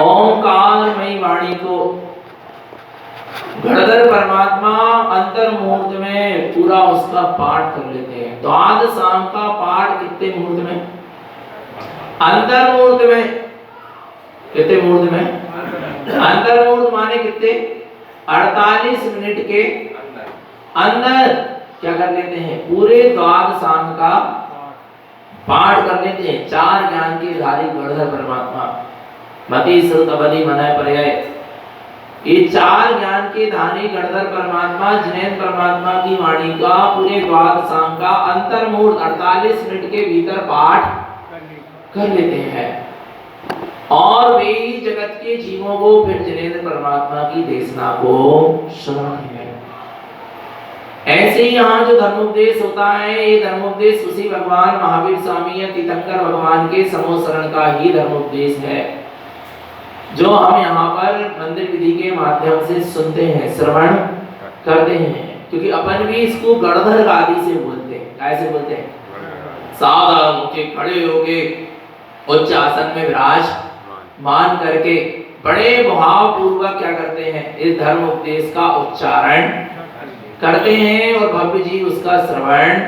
ओंकारमयी वाणी को गणधर परमात्मा अंतर मुहूर्त में पूरा उसका पाठ कर लेते हैं। द्वादश शाम का पाठ कितने मुहूर्त में? अंतर मुहूर्त में। कितने मुहूर्त में? अंतर मुहूर्त माने कितने? 48 मिनट के अंदर क्या कर लेते हैं? पूरे द्वादश शाम का पाठ कर लेते हैं। चार ज्ञान के धारी गणधर परमात्मा मति श्रुत बलि मनय पर्याय, ये चार ज्ञान के धारी गणधर परमात्मा जिनेन्द्र परमात्मा की वाणी का पूरे द्वादश शाम का अंतर मुहूर्त 48 मिनट के भीतर पाठ कर लेते हैं और वे ही जगत के जीवों को फिर जिनेन्द्र परमात्मा की देशना को सुनाते हैं। ऐसे ही यहाँ जो धर्मोपदेश होता है, ये धर्मोपदेश उसी भगवान महावीर स्वामी या तीर्थंकर भगवान के समोसरण का ही धर्मोपदेश है, जो हम यहाँ पर मंदिर विधि के माध्यम से सुनते हैं, श्रवण करते हैं। क्योंकि अपन भी इसको गणधर आदि से बोलते हैं। कैसे बोलते हैं? सावधान होके खड़े होके उच्च आसन में विराजमान करके बड़े भाव पूर्वक क्या करते हैं? इस धर्म उपदेश का उच्चारण करते हैं और भव्य जी उसका श्रवण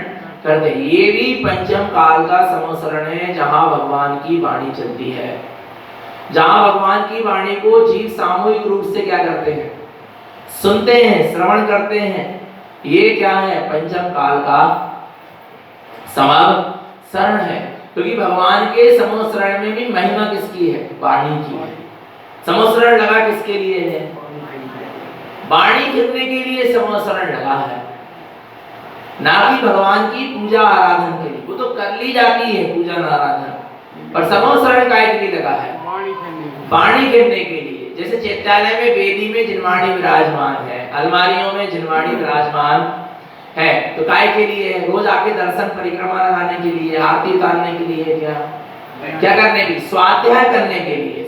करते हैं। ये भी पंचम काल का समोसरण है, जहाँ भगवान की वाणी चलती है, जहाँ भगवान की वाणी को जीव सामूहिक रूप से क्या करते हैं? सुनते हैं, श्रवण करते हैं। ये क्या है? पंचम काल का समोसरण है। क्योंकि भगवान के समोसरण में भी महिमा किसकी है? वाणी की है। समोसरण लगा किसके लिए है? वाणी करने के लिए समोसरण लगा है, ना कि भगवान की पूजा आराधना के लिए। वो तो कर ली जाती है पूजा आराधना, पर समोसरण काय के लिए लगा है? वाणी करने के लिए। जैसे चैत्यालय में वेदी में जिनवाणी विराजमान है, अलमारियों में जिनवाणी विराजमान है, तो काय के लिए? रोज आके दर्शन परिक्रमा लगाने के लिए, आरती उतारने के लिए, क्या करने के लिए? स्वाध्याय करने के लिए,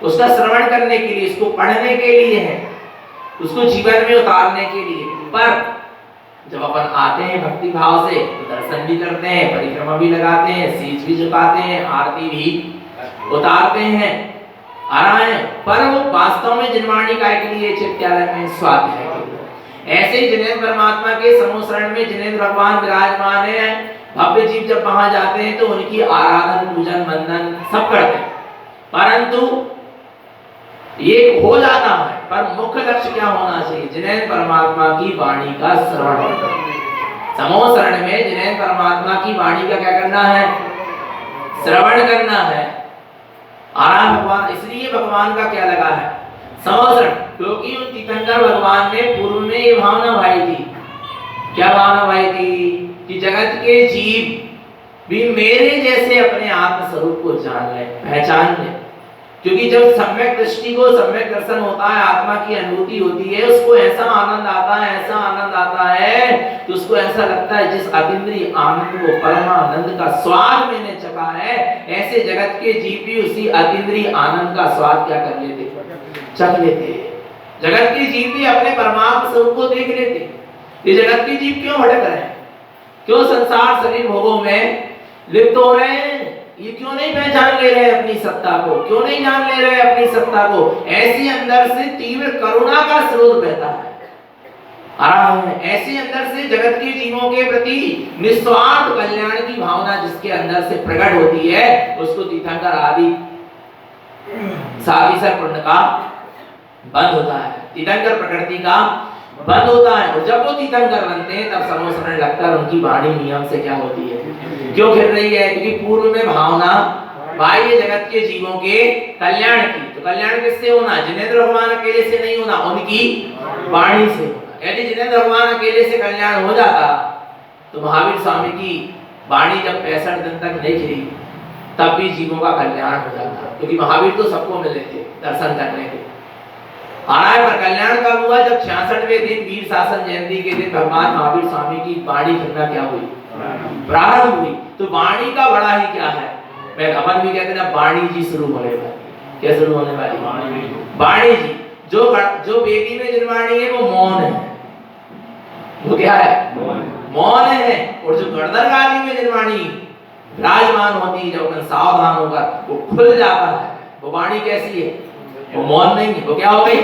उसका श्रवण करने के लिए, इसको पढ़ने के लिए है, उसको जीवन में उतारने के लिए। पर जब अपन आते हैं भक्ति भाव से तो दर्शन भी करते हैं, परिक्रमा भी लगाते हैं, शीश भी झुकाते हैं, आरती भी उतारते हैं, आ रहा है। पर वो वास्तव में जिनवाणी काय के लिए? चैत्यालय में स्वाध्याय के लिए। ऐसे ही जिनेन्द्र परमात्मा के समोसरण में जिनेन्द्र भगवान विराजमान है। भव्य जीव जब वहां जाते हैं तो उनकी आराधन पूजन वंदन सब करते हैं, परंतु ये हो जाता है। पर मुख्य लक्ष्य क्या होना चाहिए? जिनेन्द्र परमात्मा की वाणी का श्रवण। समोसरण में जिनेन्द्र परमात्मा की वाणी का क्या करना है? श्रवण करना है। आराम भगवान, इसलिए भगवान का क्या लगा है? समोसरण। क्योंकि उन तीर्थंकर भगवान ने पूर्व में ये भावना भाई थी। क्या भावना भाई थी? कि जगत के जीव भी मेरे जैसे अपने आत्म स्वरूप को जान ले, पहचान ले। क्योंकि जब सम्यक दृष्टि को सम्यक दर्शन होता है, आत्मा की अनुभूति होती है, उसको ऐसा आनंद आता है, ऐसा आनंद आता है, तो उसको ऐसा लगता है जिस अतीन्द्रिय आनंद को, परमानंद का स्वाद मैंने चखा है, ऐसे जगत के जीव भी उसी अतीन्द्रिय आनंद का स्वाद क्या कर लेते? चख लेते। जगत के जीव भी अपने परमात्मा स्वरूप को देख लेते। ये जगत के जीव क्यों भटक रहे हैं? क्यों संसार शरीर भोगों में लिप्त हो रहे हैं? ये क्यों नहीं पहचान ले रहे अपनी सत्ता को? क्यों नहीं जान ले रहे अपनी सत्ता को? ऐसे अंदर से तीव्र करुणा का स्रोत बहता है, आराम है। ऐसे अंदर से जगत के जीवों के प्रति निस्वार्थ कल्याण की भावना जिसके अंदर से प्रकट होती है, उसको तीर्थंकर आदि साधि पुण्य का बंद होता है, तीर्थंकर प्रकृति का बंद होता है। और जब वो तीर्थंकर बनते हैं तब समोसरण लगता है उनकी वाणी नियम से क्या होती है? क्यों खिल रही है? क्योंकि पूर्व में भावना बाह्य जगत के जीवों के कल्याण की। तो कल्याण किससे होना? जिनेन्द्र भगवान अकेले से नहीं होना, उनकी वाणी से होना। यदि जिनेन्द्र भगवान अकेले से कल्याण हो जाता तो महावीर स्वामी की वाणी जब 65 दिन तक नहीं खिली तब भी जीवों का कल्याण हो जाता। क्योंकि महावीर तो सबको मिले थे दर्शन करने के। पर कल्याण कब हुआ? जब 66वें दिन वीर शासन जयंती के दिन भगवान महावीर स्वामी की वाणी खिलना क्या हुई? प्रारंभ हुई। तो वाणी का बड़ा ही क्या है? मैं अपन भी कहते हैं वाणी जी शुरू होने वाली। क्या शुरू होने वाली? वाणी जी। जो वेदी में जिनवाणी है वो मौन है। वो क्या है? मौन है। और जो गणधर गाली में जिनवाणी विराजमान होती है, जब अपन सावधान होकर वो खुल जाता है, वो वाणी कैसी है? वो मौन नहीं है, वो क्या हो गई?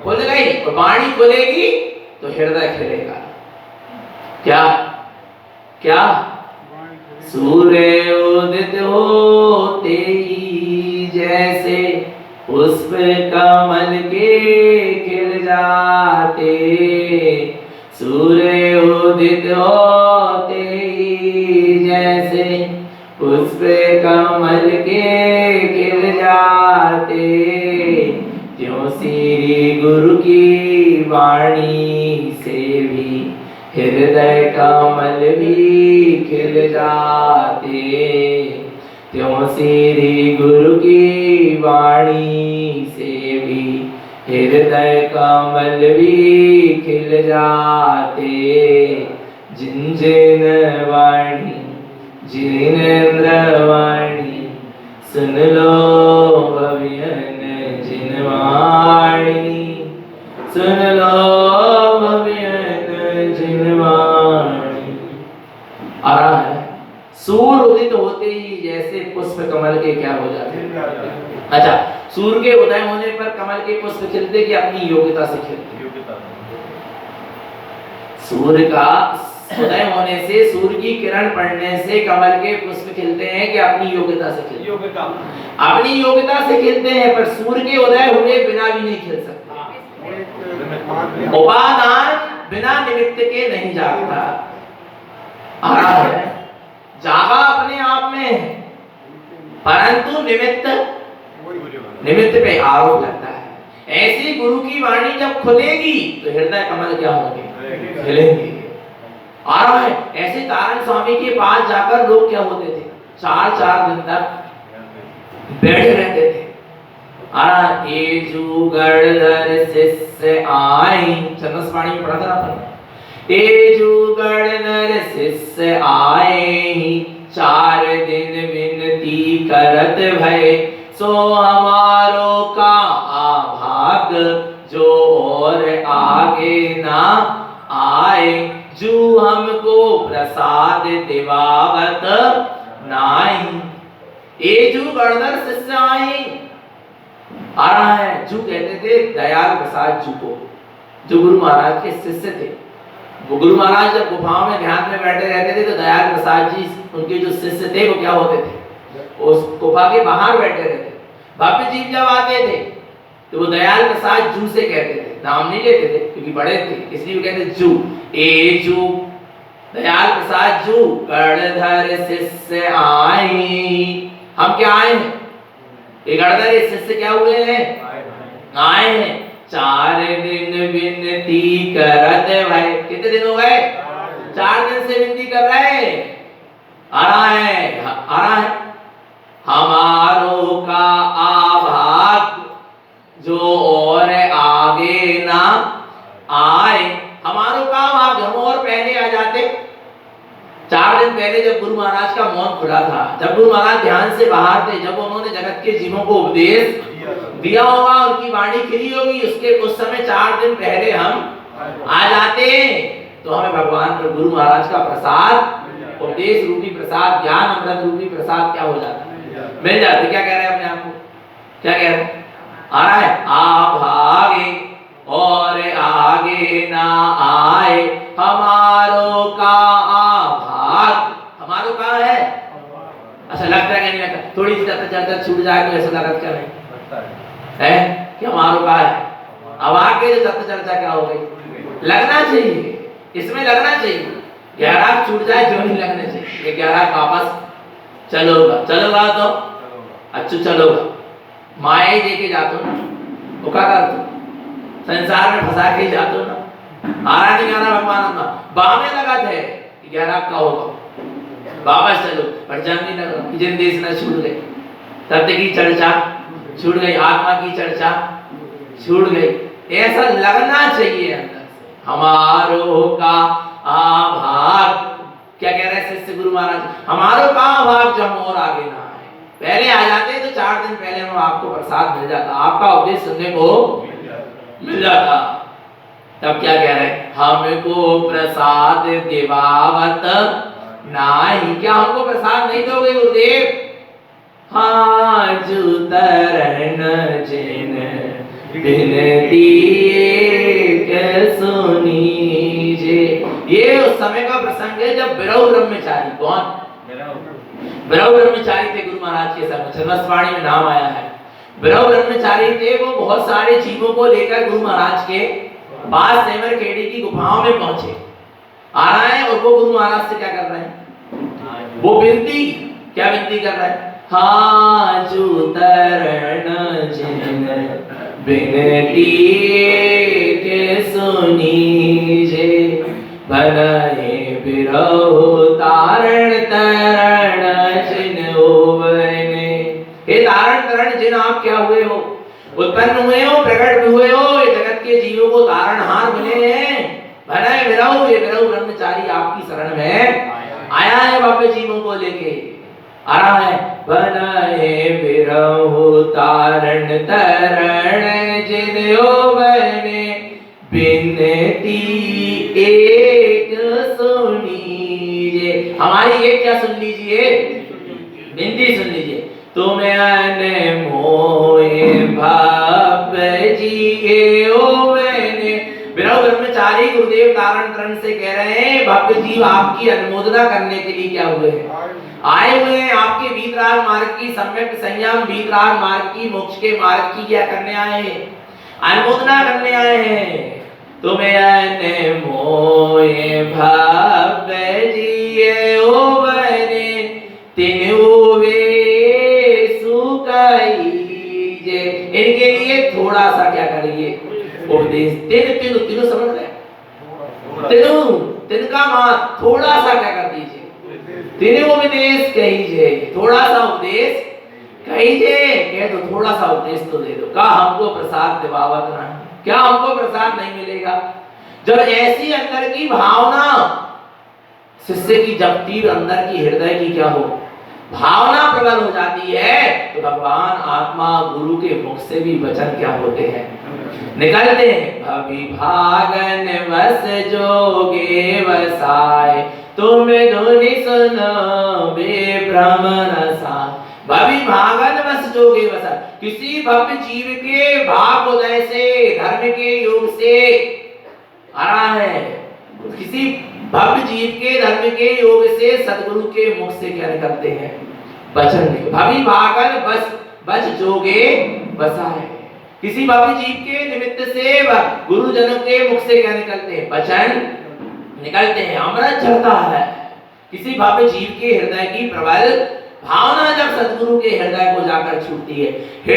खुल गई। और वाणी खुलेगी तो हृदय खिलेगा। क्या क्या? सूर्य उदित होते ही जैसे पुष्प कमल के खिल जाते, सूर्य उदित होते ही जैसे पुष्प कमल के खिल जाते, त्यों श्री गुरु की वाणी से भी हृदय कमल भी खिल जाते, त्यों श्री गुरु की वाणी से भी हृदय कमल भी खिल जाते, जिन जिन वाणी जिनेन्द्र वाणी सुन लो भवियन जिन वाणी, सुन लो भवियन जिन वाणी। आ रहा है, सूर्य उदित होते ही जैसे पुष्प कमल के क्या हो जाते हैं? अच्छा, सूर्य के उदय होने पर कमल के पुष्प खिलते कि अपनी योग्यता से खिलते? सूर्य का उदय होने से, सूर्य की किरण पड़ने से कमल के पुष्प खिलते हैं कि अपनी योग्यता से खिलते? योग्यता, अपनी योग्यता से खिलते हैं। पर सूर्य के उदय हुए बिना भी नहीं खिल सकते। उपादान बिना निमित्त के नहीं जागता। आ रहा है, जागा अपने आप में है, परंतु निमित्त पे आरोप लगता है। ऐसी गुरु की वाणी जब खुलेगी तो हृदय कमल क्या होंगे? खिलेंगे। आ रहा है, ऐसे तारण स्वामी के पास जाकर लोग क्या होते थे? 4-4 दिन तक बैठे रहते थे। ये जुगड़धर शिष्य आई, छंदसवाणी में पढ़ा था आपने। ये जुगड़धर शिष्य आए, 4 दिन विनती करत भय, सो हमारो का आभाग जो और आगे ना आए, जू हमको प्रसाद दिवावत नाई। ये जू गणधर शिष्य आए। आ रहा है, जू कहते थे दयाल प्रसाद जू को, जो गुरु महाराज के शिष्य थे। वो गुरु महाराज जब गुफाओं में ध्यान में बैठे रहते थे तो दयाल प्रसाद जी उनके जो शिष्य थे वो क्या होते थे? उस गुफा के बाहर बैठे रहते। भव्य जी जब आते थे तो वो दयाल प्रसाद जू से कहते थे, नाम नहीं लेते थे क्योंकि बड़े थे, इसलिए वो कहते जू। ए जू दयाल प्रसाद जू गणधर शिष्य आए। हम क्या आए हैं? ये गणधर शिष्य क्या हुए हैं? आए हैं। 4 दिन विनती करत भाई। कितने दिन हो गए? 4 दिन से विनती कर रहे। आ रहा है हमारो का आभाग जो और आगे ना आए। हमारो का आभाग, हम और पहले आ जाते। 4 दिन पहले जब गुरु महाराज का मौन खुला था, जब गुरु महाराज ध्यान से बाहर थे, जब उन्होंने जगत के जीवों को उपदेश दिया होगा, उनकी वाणी खिली होगी, उसके उस समय 4 दिन पहले हम आ जाते, तो हमें भगवान पर गुरु महाराज का प्रसाद, उपदेश रूपी प्रसाद, ज्ञान अमृत रूपी प्रसाद क्या हो जाता है? मिल जाते। क्या कह रहे हैं अपने आप को? क्या कह रहे हैं? आ रहा है, आप भागे और आगे ना आए, हमारो का आभाग। हमारो कहाँ है? अच्छा, लगता है कि नहीं लगता? थोड़ी सी चर्चा छूट जाए तो ऐसा लगता है कि हमारो का है। अब आगे जो चर्चा क्या हो गई? लगना चाहिए, इसमें लगना चाहिए। 11 छूट जाए जो नहीं लगना चाहिए। 11 वापस चलोगा तो अच्छा चलोगा। माया ही देके जातो ना, वो क्या करतो? संसार में फंसा के जातो ना। आरा नहीं गाना भगवान बामे लगा थे 11 का होगा, वापस चलो। पर जंग नहीं लगा, जिन देश न छूट गए, सत्य की चर्चा छूट गई, आत्मा की चर्चा छूट गई। ऐसा लगना चाहिए अंदर से। हमारो का आभाग। क्या कह रहे हैं शिष्य गुरु महाराज? हमारो का आभाग जो हम और आगे ना आए। पहले आ जाते तो 4 दिन पहले हम आपको प्रसाद मिल जाता, आपका उपदेश सुनने को मिल जाता। तब क्या कह रहे हैं? हमको प्रसाद दिवावत नाही। क्या हमको प्रसाद नहीं दोगे गुरुदेव? हाजु तरन जिन बिनती एक सुनीजे। ये उस समय का प्रसंग है जब बिरहु ब्रह्मचारी, कौन? बिरहु ब्रह्मचारी थे गुरु महाराज के समय, छंदसवाणी में नाम आया है। बिरहु ब्रह्मचारी थे, वो बहुत सारे जीवों को लेकर गुरु महाराज के पास सेमर खेड़ी की गुफाओं में पहुंचे। आ रहा है और वो गुरु महाराज से क्या कर रहे हैं? वो विनती, क्या विनती कर रहा है? हाजु तरन जिन बिनती के सुनीजे, भनहि बिरहु तारण तरण जिन ओवने। हे तारण तरण जिन, आप क्या हुए हो? उत्पन्न हुए हो, प्रकट भी हुए हो, ये जगत के जीवों को तारणहार बने हैं। भनहि बिरहु, ये बिरहु ब्रह्मचारी आपकी शरण में आया है, बापे जीवों को लेके आ रहा है। भनहि बिरहु तारण तरण जिन ओवने, बिनती एक सुनीजे। हमारी एक क्या सुन लीजिए, बिनती सुन लीजिए। तुम अनमोए भाप जिए ओवने। बिरहु ब्रह्मचारी गुरुदेव तारण तरण से कह रहे हैं, भक्त जीव आपकी अनुमोदना करने के लिए क्या हुए हैं? आए हुए हैं। आपके वीतराग मार्ग की सम्यक संयम, वीतराग मार्ग की, मोक्ष के मार्ग की क्या करने आए हैं? अनुमोदना करने आए हैं। तुम्हें अनमोए भाव जिए ओवने, तिनु वे सुकाईजे। इनके लिए थोड़ा सा क्या करिए? उपदेश। तिन तिनु तिनु समझ रहे? तिनु तिनका मां थोड़ा सा क्या कर दीजिए? तिनु उपदेश कहीजे, थोड़ा सा उपदेश कहीजे। कह दो थोड़ा सा उपदेश तो दे दो। कहा हमको प्रसाद दिवावत नहीं, क्या हमको प्रसाद नहीं मिलेगा? जब ऐसी अंदर की भावना शिष्य की, जब तीर अंदर की हृदय की क्या हो, भावना प्रबल हो जाती है, तो भगवान आत्मा गुरु के मुख से भी वचन क्या होते हैं? निकलते हैं। अभिभागन वस जोगे वसाए, तुम धुनि सुनो बे भ्रमण सा। भागन वस जोगे वसा, किसी भव्य जीव के भाव उदय से, धर्म के योग से आ रहा है। किसी भव्य जीव के धर्म के योग से सदगुरु के मुख से क्या निकलते हैं? वचन। भवि भागन बस जोगे बसा है। किसी भव्य जीव के निमित्त से गुरुजनों के मुख से क्या निकलते हैं? वचन निकलते हैं। अमृत झरता है। किसी भव्य जीव के हृदय की प्रबल भावना जब सदगुरु के हृदय को जाकर छूटती है,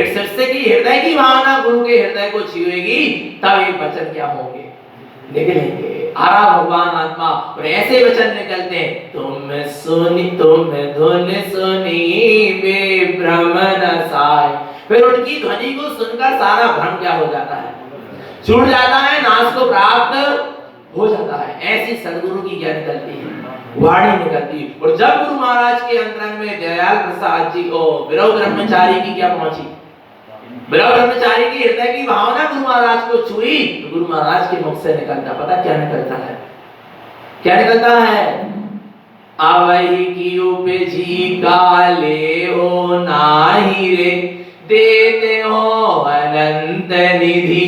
शिष्य की हृदय की भावना गुरु के हृदय को छुएगी, तब ये वचन क्या होंगे? निकलेंगे। आरा भगवान आत्मा और ऐसे वचन निकलते हैं, तुम धुन सुनी बे भ्रमण साय। फिर उनकी ध्वनि को सुनकर सारा भ्रम क्या हो जाता है? छूट जाता है, नाश को प्राप्त हो जाता है। ऐसी सदगुरु की क्या निकलती है? वाणी निकलती है। और जब गुरु महाराज के अंतरंग में दयाल प्रसाद जी को बिरहु ब्रह्मचारी की क्या पहुंची? बिरहु ब्रह्मचारी की हृदय की भावना गुरु महाराज को छुई, तो गुरु महाराज के मुख से निकलता, पता क्या निकलता है? क्या निकलता है? आवही की उपजी काले हो नाही रे, देते हो अनंत निधि।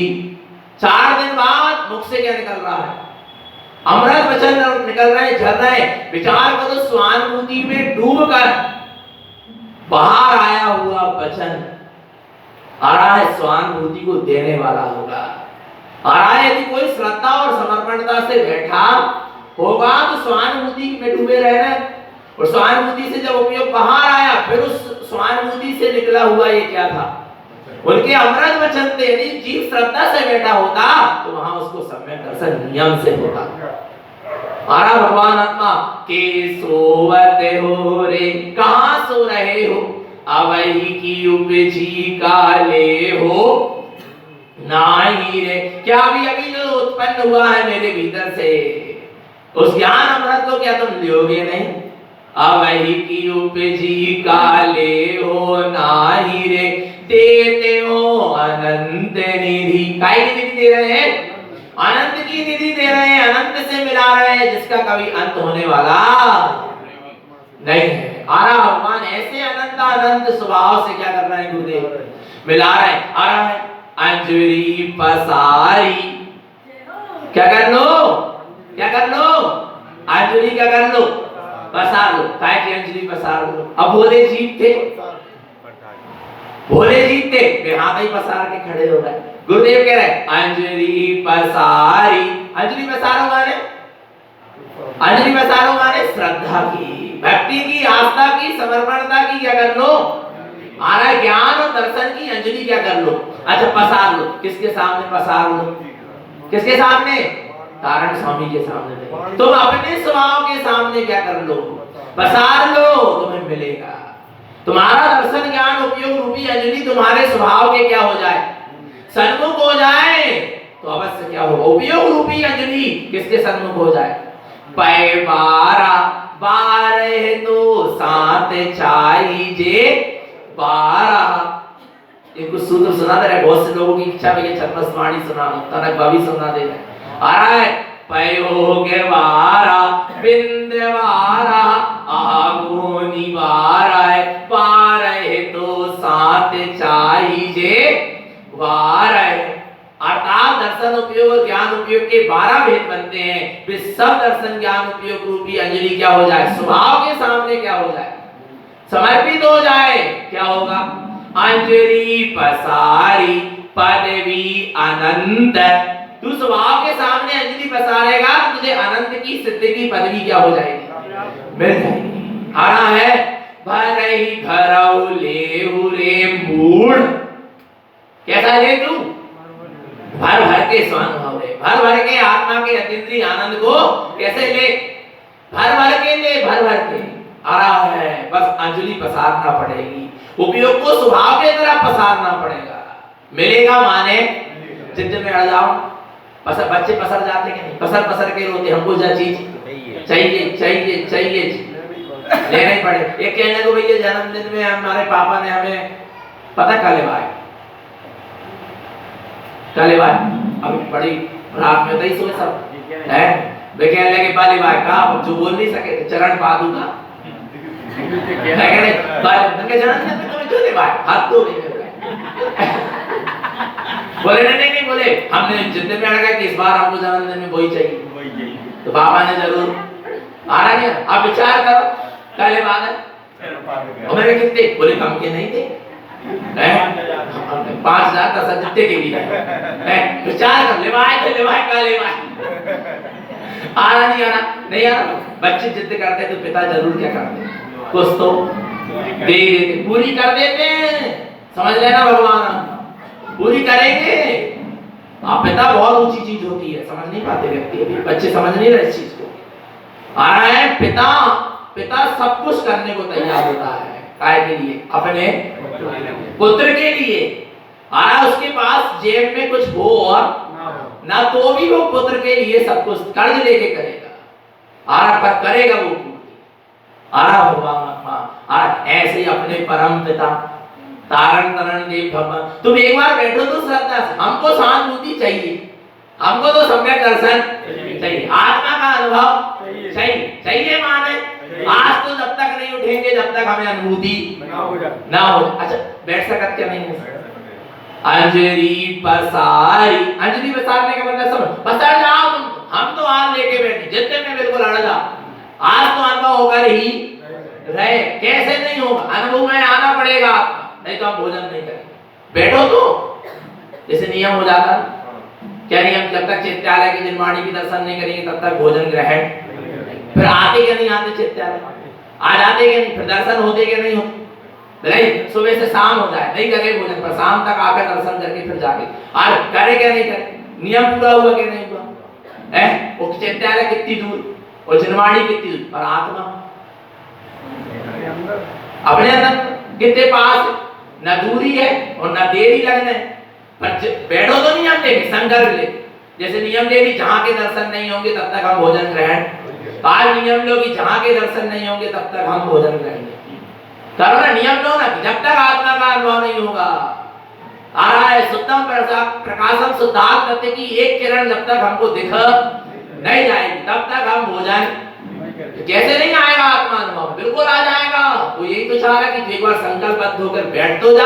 4 दिन बाद मुख से क्या निकल रहा है? अमृत वचन निकल रहे, झर रहे। विचार करो, स्वानुभूति में डूबकर बाहर आया हुआ वचन आ रहा है, स्वानुभूति को देने वाला होगा। आ रहा है, यदि कोई श्रद्धा और समर्पणता से बैठा होगा तो स्वानुभूति में डूबे रहना। और स्वानुभूति से जब उपयोग बाहर आया, फिर उस स्वानुभूति से निकला हुआ ये क्या था? उनके अमृत वचन थे। यदि जीव श्रद्धा से बैठा होता तो वहां उसको सम्यक दर्शन नियम से होता। आरा भगवान आत्मा के सोवते हो रे, कहां सो रहे हो? अवही की उपजी काले हो नाही रे। क्या अभी जो उत्पन्न हुआ है मेरे भीतर से, उस ज्ञान अमृत को क्या तुम लोगे नहीं? अवही की उपजी काले हो नाही रे, देते हो अनंत निधि। काय की निधि दे रहे हैं? अनंत की निधि दे रहे हैं, अनंत से मिला रहे हैं, जिसका कभी अंत होने वाला नहीं है। आ रहा भगवान ऐसे अनंत अनंत स्वभाव से क्या कर रहे हैं गुरुदेव, मिला रहे हैं। आ रहा है अंजलि पसारी, क्या कर लो, क्या कर लो, अंजलि क्या कर लो, पसार लो। काय की अंजलि पसार लो। अब भोले जीव थे, भोले जीव थे, वे हाथ ही पसार के खड़े हो गए। गुरुदेव कह रहे अंजलि पसारी, अंजलि पसारो माने, अंजलि पसारो माने श्रद्धा की, भक्ति की, आस्था की, समर्पणता की क्या कर लो, आ रहा है ज्ञान और दर्शन की अंजलि क्या कर लो। अच्छा पसार लो, किसके सामने पसार लो, किसके सामने, तारण स्वामी के सामने। तुम अपने स्वभाव के सामने क्या कर लो, पसार लो, तुम्हें मिलेगा। तुम्हारा दर्शन ज्ञान उपयोग रूपी अंजलि तुम्हारे स्वभाव के क्या हो जाए, सन्मुख हो जाए, तो अवश्य क्या होगा, उपयोग रूपी अंजलि किसके सन्मुख हो जाए। पै बारा बारह तो सात चाहिए बारा, एक सूत्र सुना दे रहे, बहुत से लोगों की इच्छा है ये छत्रस्वाणी सुना, तनक भाभी सुना दे रहे। आ रहा है पयो के बारा बिंदवारा आगो निवारा है, बारह तो सात चाहिए बारह, अर्थात दर्शन उपयोग और ज्ञान उपयोग के 12 भेद बनते हैं। वे सब दर्शन ज्ञान उपयोग रूपी अंजलि क्या हो जाए, स्वभाव के सामने क्या हो जाए, समर्पित हो जाए। क्या होगा, अंजलि पसारी पदवी अनंत, तू स्वभाव के सामने अंजलि पसारेगा तो तुझे अनंत की सिद्धि की पदवी क्या हो जाएगी, मिल जाएगी। आ रहा है भरई भरऊ लेहु रे मूढ़, कैसा ले तू, भर भर के स्वानुभव ले, भर भर के आत्मा के अतीन्द्रिय आनंद को कैसे ले, भर भर के ले, भर भर के। आ रहा है बस अंजलि पसारना पड़ेगी, उपयोग को स्वभाव के तरह पसारना पड़ेगा, मिलेगा माने जिद्द में अड़ जाओ। पसर बच्चे पसर जाते कि नहीं, पसर पसर के रोते, हमको जो चीज चाहिए चाहिए चाहिए लेना ही पड़े। एक कहने को भैया जन्मदिन में हमारे पापा ने हमें पता क्या लेवाया, क्या लेवाया, अभी बड़ी रात में तो सुबह सब है वे कहने लगे पा लेवाया का, जो बोल नहीं सके चरण पा दूंगा, जन्मदिन में तुम्हें क्यों लेवाया, हाथ तो बोले नहीं बोले, हमने जिद्द में अड़ गए कि इस बार हमको जन्मदिन में वही चाहिए, तो बाबा ने जरूर आ रहा है। आप विचार करो पहले बात है, और मेरे कितने बोले कम के नहीं थे, 5,000 10,000 जितने के लिए विचार कर, लेवाए थे, लेवाए का लेवाए, आ रहा नहीं आ रहा नहीं आ रहा। बच्चे जिद्द करते तो पिता जरूर क्या करते, कुछ तो दे देते, पूरी कर देते, समझ लेना भगवान पूरी करेंगे। आप पिता बहुत ऊंची चीज होती है, समझ नहीं पाते व्यक्ति, अभी बच्चे समझ नहीं रहे इस चीज को। आ रहा है पिता, पिता सब कुछ करने को तैयार होता है, काय के लिए, अपने पुत्र के लिए। आ रहा उसके पास जेब में कुछ हो और ना तो भी वो पुत्र के लिए सब कुछ कर्ज लेके करेगा, आ रहा पर करेगा वो पूरी। आ रहा भगवान ऐसे ही अपने परम पिता तारण तरण देव भगवान, तुम एक बार बैठो तो श्रद्धा से, हमको सहानुभूति चाहिए, हमको तो सम्यक दर्शन चाहिए, आत्मा का अनुभव चाहिए माने। आज तो जब तक नहीं उठेंगे जब तक हमें अनुभूति ना हो। अच्छा बैठ सकते क्या नहीं है, अंजलि पसारी, अंजलि पसारने का मतलब समझ, पसार जाओ तुम, हम तो आज लेके बैठे, जितने में बिल्कुल अड़ जाओ, आज तो अनुभव होकर ही रहे, कैसे नहीं होगा, अनुभव में आना पड़ेगा, नहीं तो आप भोजन नहीं करेंगे। बैठो तो जैसे नियम हो जाता, क्या नियम, जब तक चित्तालय की निर्माणी की दर्शन नहीं करेंगे तब तक भोजन ग्रहण, फिर आते क्या नहीं आते चित्तालय, आ जाते क्या नहीं, फिर दर्शन होते क्या नहीं होते, नहीं सुबह से शाम हो जाए नहीं करे भोजन, पर शाम तक आकर दर्शन करके फिर जाके आज करे क्या नहीं करे, नियम पूरा हुआ क्या नहीं हुआ है। वो चित्तालय कितनी दूर और निर्माणी कितनी दूर, और आत्मा अपने अंदर कितने पास, न दूरी है और न देरी लगने, पर बैठो तो नियम लेके संकल्प ले, जैसे नियम ले ली जहां के दर्शन नहीं होंगे तब तक हम भोजन ग्रहण, आज नियम लो कि जहां के दर्शन नहीं होंगे तब तक हम भोजन ग्रहण करो ना, नियम लो ना, जब तक आत्मा का अनुभव नहीं होगा। आ रहा है शुद्धम प्रकाशम शुद्धात्म तत्व की एक किरण जब तक हमको दिख नहीं जाएगी तब तक हम भोजन तो कैसे नहीं आएगा आत्मा अनुभव? बिल्कुल आ जाएगा। वो यही तो चाह रहा है कि एक बार संकल्पबद्ध होकर बैठ तो जा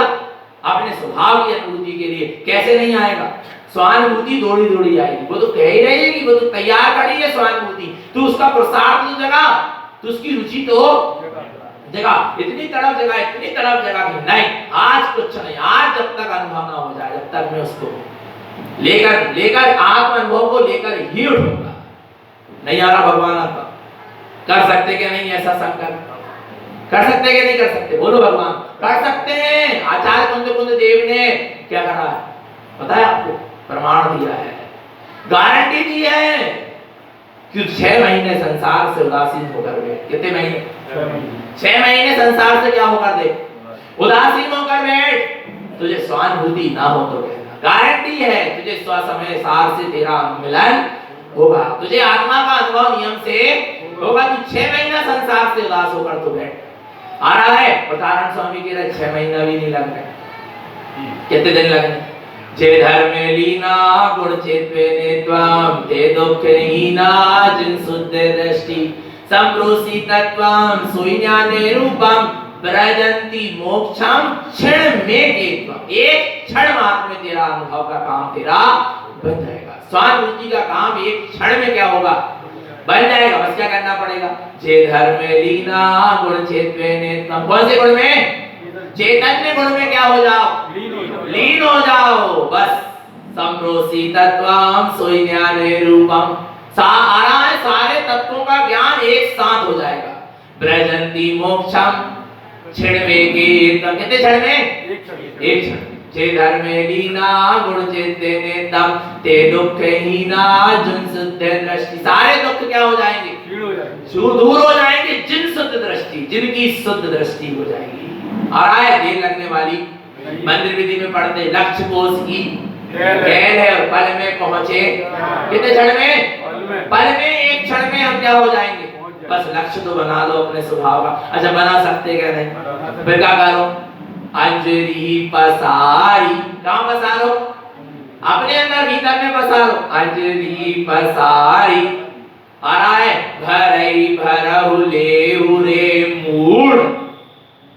अपने स्वभाव की अनुभूति के लिए। कैसे नहीं आएगा? स्वानुभूति दौड़ी दौड़ी आएगी। वो तो कह ही रही है कि वो तो तैयार खड़ी है स्वानुभूति, तू उसका प्रसार तो जगा, तू उसकी रुचि तो जगा। इतनी तड़प जगा, इतनी तड़प जगा कि नहीं आज कुछ नहीं, आज जब तक अनुभव ना हो जाए, जब तक मैं उसको लेकर आत्म अनुभव को लेकर ही उठूंगा। नहीं आ रहा भगवान आपका? कर सकते क्या नहीं ऐसा संकल्प? कर सकते क्या नहीं कर सकते? बोलो भगवान। कर सकते हैं। आचार्य कुंद देव ने क्या कहा पता है आपको? प्रमाण दिया है, गारंटी दी है कि 6 महीने संसार से उदासीन होकर बैठ। कितने महीने? 6 महीने संसार से क्या होकर दे? उदासीन होकर बैठ। तुझे स्वानुभूति ना हो तो कहना, गारंटी है तुझे स्व समय सार से तेरा मिलन होगा, तुझे आत्मा का अनुभव नियम से होगा। तू 6 महीना संसार से उदास होकर तो बैठ। आ रहा है प्रतारण स्वामी कह रहे 6 महीना भी नहीं लग रहे। कितने दिन लगने? जे धर्मे लीना गुण चेत्वे नेत्वम ते दुःखहीना जिन शुद्ध दृष्टि संप्रोसी तत्वम सुज्ञाने रूपम ब्रजंती मोक्षम क्षण में केत्वम। एक क्षण मात्र में तेरा अनुभव का काम तेरा बन जाएगा। स्वानुभूति का काम एक क्षण में क्या होगा? बन जाएगा। बस क्या करना पड़ेगा? जे धर्मे लीना गुण चेत्वे नेत्वम। कौन से गुण में? चैतन्य गुण में क्या हो जाओ? लीन हो जाओ। बस संप्रोसी तत्वम सुज्ञाने रूपम। आ रहा है सारे तत्वों का ज्ञान एक साथ हो जाएगा। ब्रजंती मोक्षम क्षण में केत्वम। कितने क्षण में? एक क्षण। जे धर्मे लीना गुण चेतने तम ते दुःखहीना जुन शुद्ध दृष्टि। सारे दुख क्या हो जाएंगे? दूर हो जाएंगे। जिन शुद्ध दृष्टि, जिनकी शुद्ध दृष्टि हो जाएगी। आ रहा है देर लगने वाली। मंदिर विधि में पढ़ते लक्ष्य कोष की खेल है और पल में पहुंचे। कितने क्षण में? पल में, एक क्षण में हम क्या हो जाएंगे? बस लक्ष्य तो बना लो अपने स्वभाव का। अच्छा बना सकते क्या नहीं? फिर क्या करो? अंजलि पसारी। कहाँ पसारो? अपने अंदर भीतर में पसारो। अंजलि पसारी। आ रहा है भरई भरहु लेहु रे मूढ़।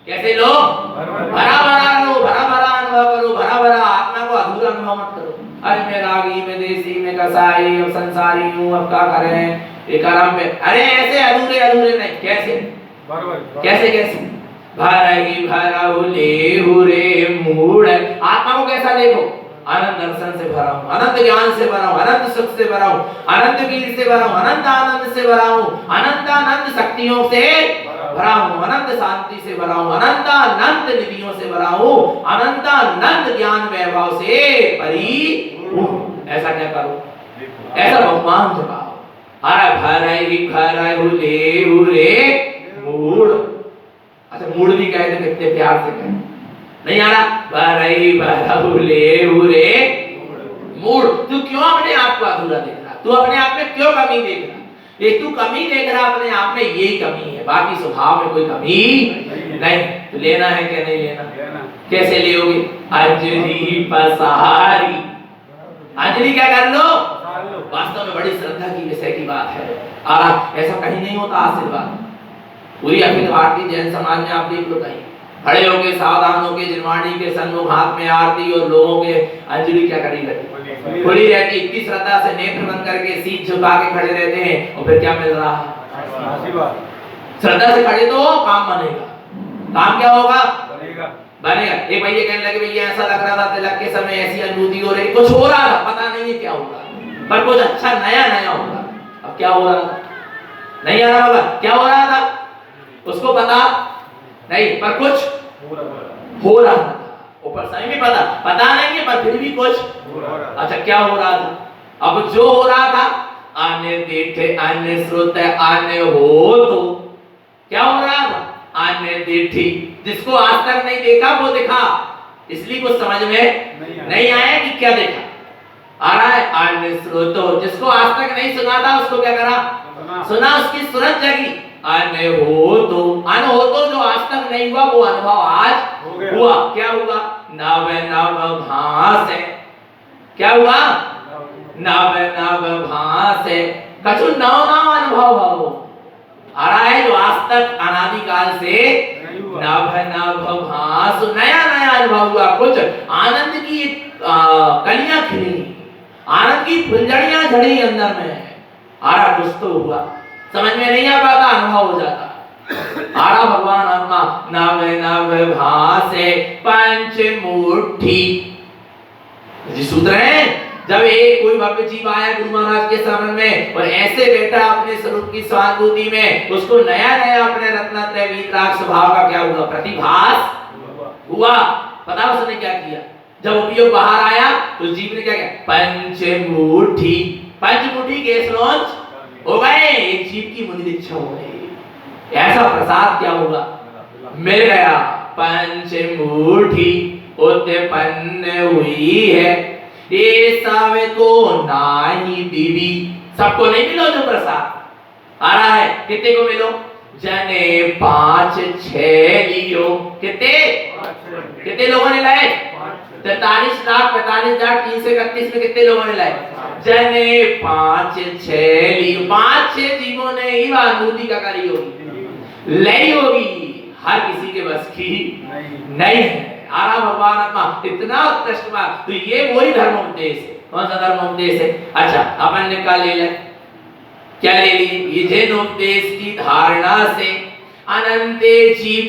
कैसे लो? भरा भरा लो, भरा भरा अनुभव करो, भरा भरा। आत्मा को अधूरा अनुभव मत करो। आज मैं रागी में देसी में कसाई अब संसारी हूँ, अब क्या करें ये कर्म पे। अरे ऐसे अधूरे अधूरे नहीं। कैसे? कैसे कैसे? भरई भरहु लेहु रे मूढ़। आत्मा को कैसा देखो? अनंत दर्शन से भरा हूँ, अनंत ज्ञान से भरा हूँ, अनंत सुख से भरा हूँ, अनंत वीर से भरा हूँ, अनंत आनंद से भरा हूँ, अनंत अनंत शक्तियों से भरा हूँ, अनंत शांति से भरा हूँ, अनंत अनंत निधियों से भरा हूँ, अनंत अनंत ज्ञान वैभव से परिपूर्ण। ऐसा क्या करो? ऐसा भगवान जगाओ। अरे भरई भरहु लेहु रे मूढ़। अच्छा मूढ़ भी कहे तो कितने प्यार से कहे। नहीं आ रहा? भरई भरहु लेहु रे मूढ़। तू क्यों अपने आप को अधूरा देख रहा? तू अपने आप में क्यों कमी देख रहा? ये तू कमी देख रहा अपने आप में, यही कमी है, बाकी स्वभाव में कोई कमी नहीं। तो लेना है क्या नहीं लेना? कैसे लियोगे? अंजलि पसारी। अंजलि क्या कर लो? वास्तव में बड़ी श्रद्धा की विषय की बात है। ऐसा कहीं नहीं होता आशीर्वाद। पूरी अखिल भारतीय जैन समाज में आप देख लो, कहीं खड़े होके सावधान होके जिनवाणी के सन्मुख हाथ में आरती और लोगों के अंजलि क्या करी रहती? खुली रहती। इतनी श्रद्धा से नेत्र बंद करके सीट झुका के खड़े रहते हैं और फिर क्या मिल रहा है? श्रद्धा से खड़े तो काम बनेगा। काम क्या होगा? बनेगा। एक भैया कहने लगे भैया ऐसा लग रहा था तिलक के समय ऐसी अनुभूति हो रही, कुछ हो रहा था, पता नहीं है क्या होगा, पर कुछ अच्छा नया नया होगा। अब क्या हो रहा था? नहीं आ रहा होगा। क्या हो रहा था उसको पता नहीं, पर कुछ हो रहा था। ऊपर सही में पता नहीं है, पर फिर भी कुछ हो रहा था। अच्छा क्या हो रहा था? अब जो हो रहा था अन्य देखे अन्य श्रुत अन्य हो, तो क्या हो रहा था? अन्य देखी। जिसको आज तक नहीं देखा वो दिखा, इसलिए कुछ समझ में नहीं आया कि क्या देखा। आ रहा है अन्य श्रुतो। जिसको आज तक नहीं सुना था उसको क्या करा? सुना, उसकी सुरत जगी। अन्य हो तो जो आज तक नहीं हुआ वो अनुभव आज हुआ। क्या हुआ? नव नव भास है। क्या हुआ? नव नव भास है। कछु नव नव अनुभव हो। आ रहा है जो आज तक अनादिकाल से नभ नभ भास, नया नया अनुभव हुआ, कुछ आनंद की कलियां खिली, आनंद की फुलझड़ियां झड़ी अंदर में। आ रहा कुछ तो हुआ, समझ में नहीं आ पाता, अनुभव हो जाता। आ रहा भगवान आत्मा नभ नभ भासे पंच मुट्ठी। जी सूत्र है, जब एक कोई भव्य जीव आया गुरु महाराज के सामने में और ऐसे बैठा अपने स्वरूप की स्वानुभूति में, उसको नया नया अपने रत्नत्रय वीतराग स्वभाव का क्या हुआ, प्रतिभास हुआ। पता उसने क्या किया, जब उपयोग बाहर आया तो जीव ने क्या किया, पंचमुट्ठी, पंचमुट्ठी केस लॉन्च हो गए, एक जीव की मुनि दीक्षा हो गई। ऐसा प्रसाद क्या होगा, मिल गया। पंचमुट्ठी उत्पन्न हुई है, ये सब को नाही दीवी, सबको नहीं मिलो जो प्रसाद आ रहा है। कितने को मिलो, जने 5-6 लियो। कितने लोगों ने लाए, 43,45,331 में कितने लोगों ने लाए, जने 5-6 लियो। 5-6 जीवों ने ही अनुभूति का करी होगी, लई होगी, हर किसी के बस की नहीं है। आरा भगवान आत्मा इतना उत्कृष्ट बात, तो ये वही धर्म उपदेश है। कौन सा धर्म उपदेश है, अच्छा अपन ने क्या ले लिया, क्या ले लिए, ये जैन उपदेश की धारणा से अनंत जीव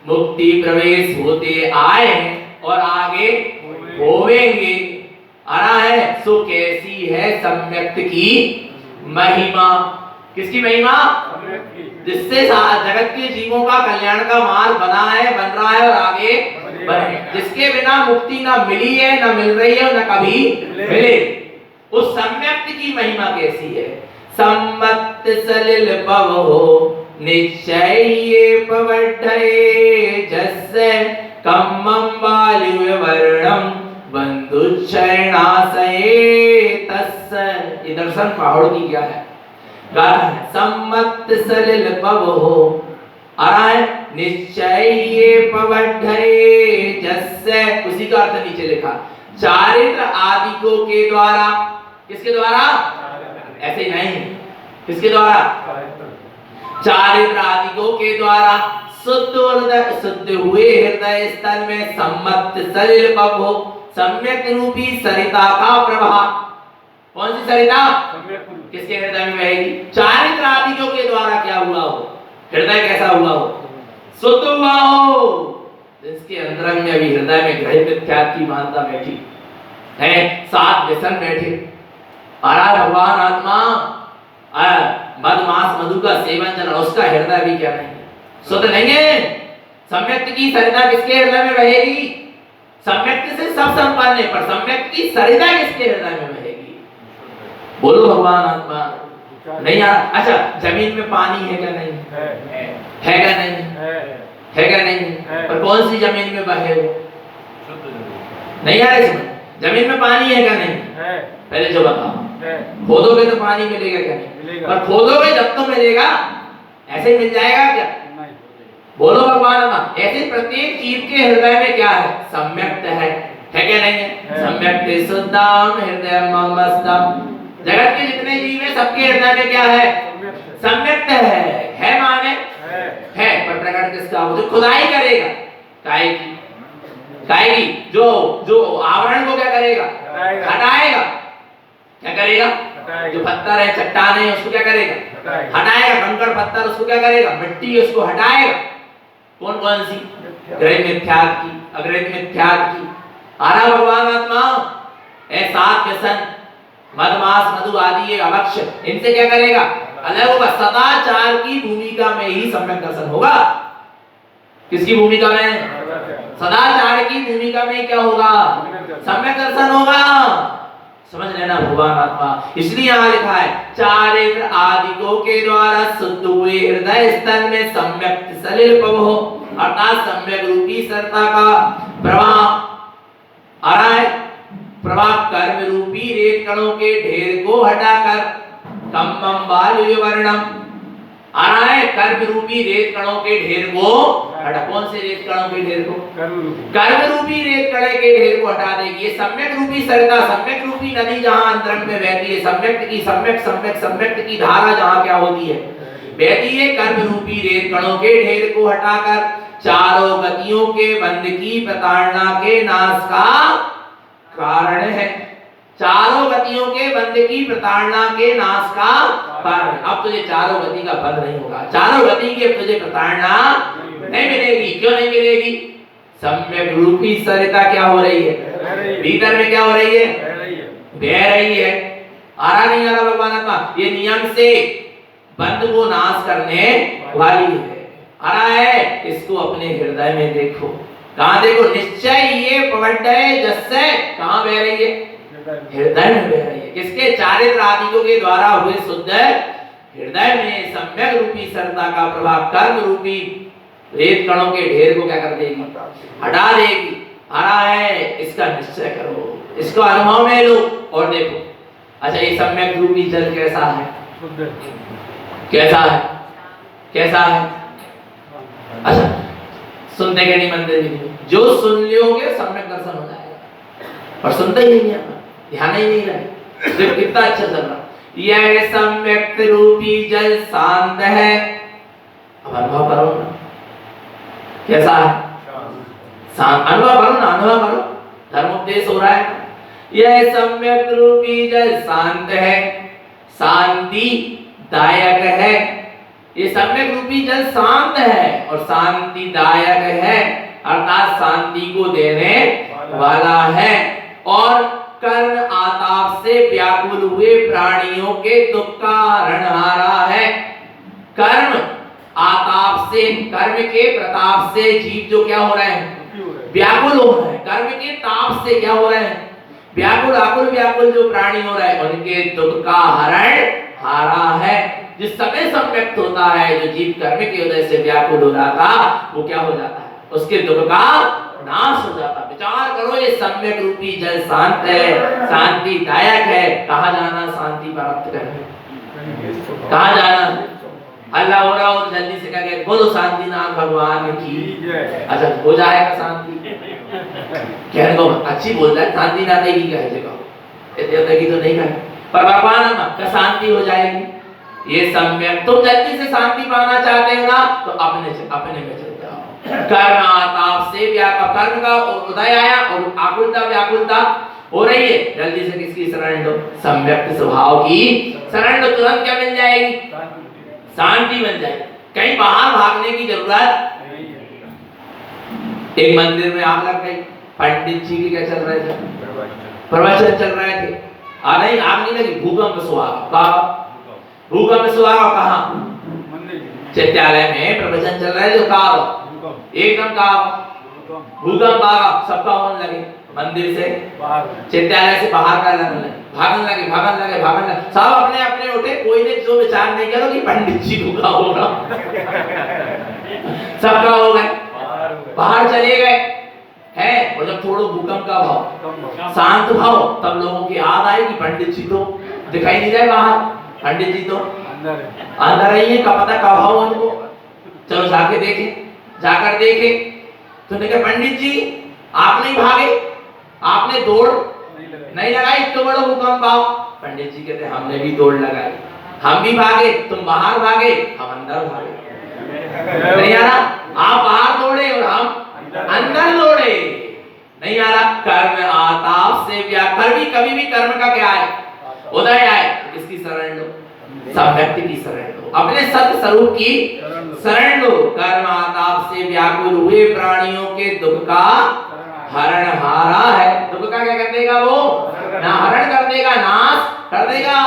मुक्ति प्रवेश होते आए हैं और आगे होवेंगे। आ रहा है, सो कैसी है सम्यक्त की महिमा, किसकी महिमा, जिससे जगत के जीवों का कल्याण का मार्ग बना है, बन रहा है और आगे बढ़े, जिसके बिना मुक्ति ना मिली है, ना मिल रही है, ना कभी मिले। उस सम्यक्त की महिमा कैसी है, सम्मत सलिल पवो निश्चय पवढ़े, जस्से कम्मं बाल्य वर्णम बंधु चरणासये तस्य। ये दर्शन पहाड़ की क्या है, गाथा है, सम्मत सलिल पवो, आ रहा है, निश्चय पवढ़े, जस्से, उसी का अर्थ नीचे लिखा, चारित्र आदिकों के द्वारा, किसके द्वारा, ऐसे ही नहीं, किसके द्वारा, चारित्र आदिकों के द्वारा शुद्ध हुए हृदय स्थल में सम्मत सलिल पवो, सम्यक रूपी सरिता का प्रवाह। कौन सी सरिता, किसके हृदय में बहेगी, चारित्र आदिकों के द्वारा क्या हुआ हो, हृदय कैसा हुआ हो, शुद्ध हुआ हो, जिसके अंतरंग में अभी हृदय में ग्रह मिथ्यात्व की मानता बैठी है, 7 व्यसन बैठे। आरा भगवान आत्मा मद मांस मधु का सेवन चल रहा, उसका हृदय भी क्या नहीं, शुद्ध नहीं है। सम्यक्त की सरिता किसके हृदय में बहेगी, सम्यक्त से सब संपन्न है, पर सम्यक्त की सरिता किसके हृदय में बहेगी, बोलो भगवान आत्मा। नहीं आ, अच्छा जमीन में पानी है क्या, नहीं है क्या, नहीं है क्या, नहीं, पर कौन सी जमीन में बहे वो, नहीं आ रही समझ, जमीन में पानी है क्या, नहीं, पहले जो बताओ, खोदोगे तो पानी मिलेगा क्या, नहीं, पर खोदोगे जब तो मिलेगा, ऐसे ही मिल जाएगा क्या, बोलो भगवान आत्मा। ऐसे प्रत्येक जीव के हृदय में क्या है, सम्यक्त है क्या, नहीं है, सम्यक्त शुद्धम हृदय ममस्तम। जगत के जितने जीव हैं सबके हृदय में क्या है, सम्यक्त है माने है, पर प्रकट किसका, वो जो खुदाई करेगा, काएगी, जो आवरण को क्या करेगा, हटाएगा, क्या करेगा, जो पत्थर है, चट्टान है, उसको क्या करेगा, हटाएगा, कंकड़ पत्थर उसको क्या करेगा, मिट्टी उसको हटाएगा। कौन कौन सी, ग्रह मिथ्यात्व की, अग्रह मिथ्यात्व की। आरा भगवान आत्मा, 7 व्यसन मद मांस मधु आदि ये अवक्ष, इनसे क्या करेगा, अलग होगा। सदाचार की भूमिका में ही सम्यक दर्शन होगा, किसकी भूमिका में, सदाचार की भूमिका में क्या होगा, सम्यक दर्शन होगा। समझ लेना भगवान आत्मा, इसलिए यहाँ लिखा है, चारित्र आदिकों के द्वारा शुद्ध हुए हृदय स्थल में सम्यक सलिल पवो, अर्थात सम्यक रूपी सरता का प्रवाह आ रहा है। प्रवाह कर्म रूपी रेत कणों के ढेर को हटाकर कम्मं बाल्य वर्णम, आ रहा है, कर्म रूपी रेत कणों के ढेर को हटा। कौन से रेत कणों के ढेर को, कर्म रूपी रेत कणे के ढेर को हटा देगी। ये सम्यक रूपी सरिता, सम्यक रूपी नदी जहां अंतरंग में बहती है, सम्यक की धारा जहां क्या होती है, वैदिये कर्म रूपी रेत कणों के ढेर को हटाकर चारों गतियों के बंध की प्रताड़ना के नाश का कारण है। चारों गतियों के बंध की प्रताड़ना के नाश का कारण। अब तुझे चारों गति का बंध नहीं होगा, चारों गति की अब तुझे प्रताड़ना नहीं मिलेगी। क्यों नहीं मिलेगी? सम्यक रूपी सरिता क्या हो रही है? भीतर में क्या हो रही है? बह रही है। आ रहा नहीं आ रहा भगवान आत्मा? ये नियम से बंध को नाश करने वाली है। आ रहा है? इसको अपने हृदय में देखो। कहाँ देखो? निश्चय ये पवड्डय जस्से कहाँ बह रही है? हृदय में बह रही है। किसके? चारित्र आदियों के द्वारा हुए शुद्ध हृदय में सम्यक रूपी सरता का प्रभाव कर्म रूपी रेत कणों के ढेर को क्या कर देगी? हटा देगी। आ रहा है? इसका निश्चय करो, इसको अनुभव में लो और देखो। अच्छा, ये सम्यक रूपी जल कैसा है? कैसा है? कैसा है? अच्छा, सुनते के नहीं मंदिर में, जो सुन लियोगे सम्यक दर्शन हो जाएगा, और सुनते ही नहीं है, ध्यान ही नहीं रहे। देखो कितना अच्छा चल रहा। यह सम्यक रूपी जल शांत है। अब अनुभव करो ना, कैसा है? शांत। अनुभव करो ना, अनुभव करो। धर्मोपदेश हो रहा है। यह सम्यक रूपी जल शांत है, शांति दायक है। ये सम्यक रूपी जल शांत है और शांति दायक है, अर्थात शांति को देने वाला है। और कर्म आताप से व्याकुल हुए प्राणियों के दुख का रणहारा है। कर्म आताप से, कर्म के प्रताप से जीव जो क्या हो रहे हैं? व्याकुल हो रहे हैं। कर्म के ताप से क्या हो रहे हैं? व्याकुल, आकुल व्याकुल जो प्राणी हो रहे हैं, उनके दुख का हरण हारा है। जिस समय सम्यक्त होता है, जो जीव कर्म के उदय से व्याकुल हो जाता, वो क्या हो जाता है? उसके दुख का नाश हो जाता। विचार करो, ये सम्यक रूपी जल शांत है, शांति दायक है। कहाँ जाना शांति प्राप्त करने? कहाँ जाना? अल्लाह हो रहा हो तो जल्दी से कह बोलो शांतिनाथ भगवान की। अच्छा, हो जाएगा शांति? कहने को अच्छी बोल रहा है, शांतिनाथ की क्या है जगह, देवता की तो नहीं कहे, पर भगवान का शांति हो जाएगी। ये सम्यक। तुम जल्दी से शांति पाना चाहते हो ना, तो अपने में चल जाओ। कर्म आताप से व्यापक, कर्म का उदय आया और आकुलता व्याकुलता हो रही है, जल्दी से किसकी शरण लो? सम्यक स्वभाव की शरण लो। तुरंत क्या मिल जाएगी? शांति मिल जाएगी। कहीं बाहर भागने की जरूरत नहीं है। एक मंदिर में आग लग गई, पंडित जी के क्या चल रहे थे? प्रवचन चल रहे थे। नहीं, आग नहीं लगी, भूकंप सुहागा। कहाँ भूकंप सुहागा? कहाँ? चित्यालय में प्रवचन चल रहे थे, कहा एकदम कहा भूकंप आगा, सबका होने लगे। मंदिर से चित्यालय से बाहर का लगने लगे, भागने लगे। सब अपने अपने उठे, कोई ने जो विचार नहीं किया कि पंडित जी को क्या होगा। सबका हो गए, बाहर चले गए हैं। और जब थोड़ा भूकंप का भाव शांत भाव, तब लोगों की याद आई कि पंडित जी तो दिखाई नहीं रहे बाहर, पंडित जी तो अंदर ही है, का पता कब भाव उनको। चलो जाके देखे, जाकर देखे तो देखा पंडित जी आप नहीं भागे, आपने दौड़ नहीं लगाई, तो बड़ा भूकंप आओ। पंडित जी कहते हमने भी दौड़ लगाई, हम भी भागे, तुम बाहर भागे, हम अंदर भागे। नहीं आ रहा? आप बाहर दौड़े और हम अंदर दौड़े। नहीं आ रहा? कर्म आताप से कभी भी कर्म का क्या है? उदय आए, किसकी शरण लो? सम्यक्ति की शरण लो, अपने सत्य स्वरूप की शरण लो। कर्म आताप से व्याकुल हुए प्राणियों के दुख का हरण हारा है। दुख का क्या कर देगा? वो ना हरण कर देगा, नाश कर देगा।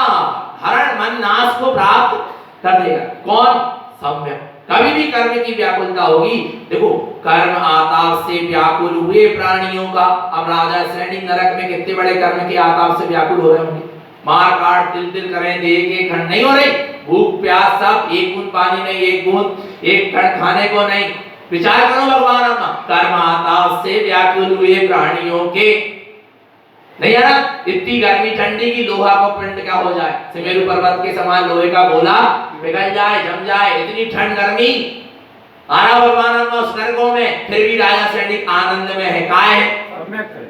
हरण मन नाश को प्राप्त कर देगा। कौन? सम्यक। कभी भी कर्म की व्याकुलता होगी, देखो कर्म आताप से व्याकुल हुए प्राणियों का। अब राजा श्रेणी नरक में कितने बड़े कर्म के आताप से व्याकुल हो रहे होंगे। मार काट तिल करें, देह के खंड नहीं हो रही, भूख प्यास सब, एक बूंद पानी नहीं, एक बूंद एक कण खाने को नहीं। विचार करो भगवान अपना, कर्म आताप से व्याकुल हुए प्राणियों के। नहीं है ना? इतनी गर्मी ठंडी की लोहा को पिंड क्या हो जाए, सिमेरु पर्वत के समान लोहे का गोला पिघल जाए, जम जाए, इतनी ठंड गर्मी। आरा भगवान उस नरकों में, फिर भी राजा सैनिक आनंद में है। काय है?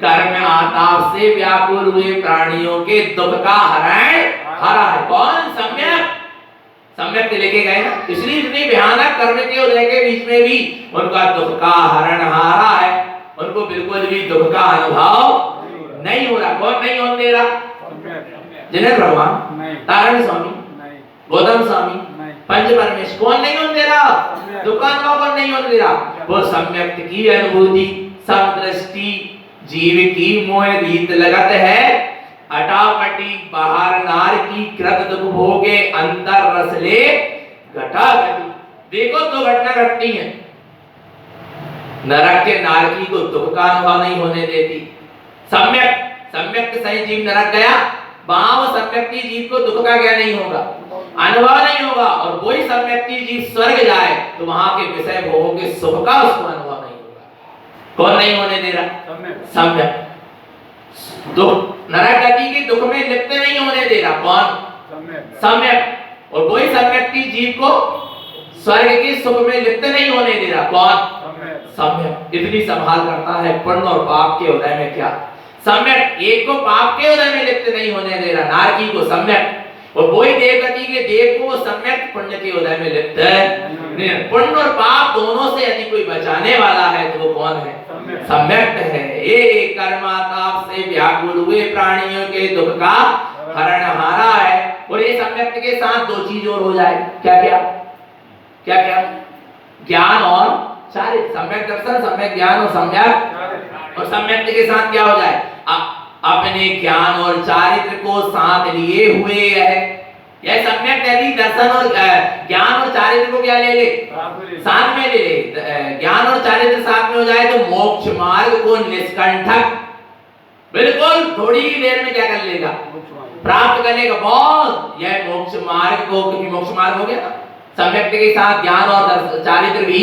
कर्म आताप से व्याकुल हुए प्राणियों के दुख का हरण हरा है। कौन? सम्यक। सम्यक्त लेके गए ना, इसलिए इतनी भयानक कर्म के उदय के बीच में भी उनका दुख का हरणहारा है, उनको बिल्कुल भी दुख का अनुभव नहीं हो रहा। कौन नहीं होने दे रहा? जिन्हें भगवान, तारण स्वामी, गौतम स्वामी, पंच परमेश, कौन नहीं होने दे रहा? दुख का अनुभव कौन नहीं होने दे रहा? वो सम्यक्त की अनुभूति, समदृष्टि जीव की मोह रीत लगत है, अटापटी बाहर नार की कृत दुख भोगे अंतर रसले घटा घटी। देखो दो घटना घटती है, नरक के नारकी को दुख का अनुभव नहीं होने देती। सम्यक्त सही जीव नरक गया, वहां वो सम्यक्ति जीव को दुख का क्या नहीं होगा, अनुभव नहीं होगा। और कोई सम्यक्ति जीव स्वर्ग जाए तो वहां के विषय भोगों के सुख का उसको अनुभव नहीं होगा। कौन नहीं होने दे रहा? सम्यक। दुख नरक गति के दुख में लिप्त नहीं होने दे रहा। कौन? सम्यक। और कोई सम्यक्ति जीव को स्वर्ग के सुख में लिप्त नहीं होने दे रहा। कौन? सम्यक। इतनी संभाल करता है पुण्य और पाप के उदय में। क्या सम्यक? एक को पाप के उदय में लिप्त नहीं होने दे रहा, नारकी को सम्यक। और कोई देवगति के देव को सम्यक पुण्य के उदय में लिप्त है। पुण्य और पाप दोनों से यदि कोई बचाने वाला है तो वो कौन है? सम्यक्त है। ये कर्माताप से व्याकुल हुए प्राणियों के दुख का हरणहारा है। और ये सम्यक्त के साथ दो चीज और हो जाए। क्या क्या? क्या क्या? ज्ञान और चारित्र। सम्यक दर्शन, सम्यक ज्ञान और सम्यक, और सम्यक्त के साथ क्या हो जाए? अपने ज्ञान और चारित्र को साथ लिए हुए है। यह सम्यक यदि दर्शन और ज्ञान और चारित्र को क्या ले ले? साथ में ले ले। ज्ञान और चारित्र साथ में हो जाए तो मोक्ष मार्ग को निष्कंठक बिल्कुल थोड़ी ही देर में क्या कर लेगा? प्राप्त कर लेगा। बहुत यह मोक्ष मार्ग को, क्योंकि मोक्ष मार्ग हो गया सम्यक के साथ ज्ञान और चारित्र भी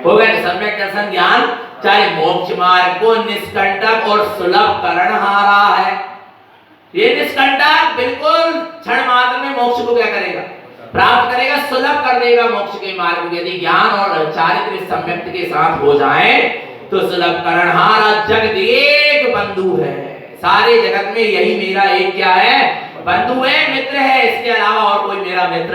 हो गए। सम्यक दर्शन ज्ञान चाहे मोक्ष मार्ग को निष्कंटक और सुलभ करणहारा है। ये निष्कंटक बिल्कुल क्षण मात्र में मोक्ष को क्या करेगा? प्राप्त करेगा, सुलभ कर देगा मोक्ष के मार्ग को। यदि ज्ञान और चारित्र सम्यक्त के साथ हो जाए तो सुलभ करणहारा जगत एक बंधु है। सारे जगत में यही मेरा एक क्या है? बंधु है, मित्र है। इसके अलावा और कोई मेरा मित्र,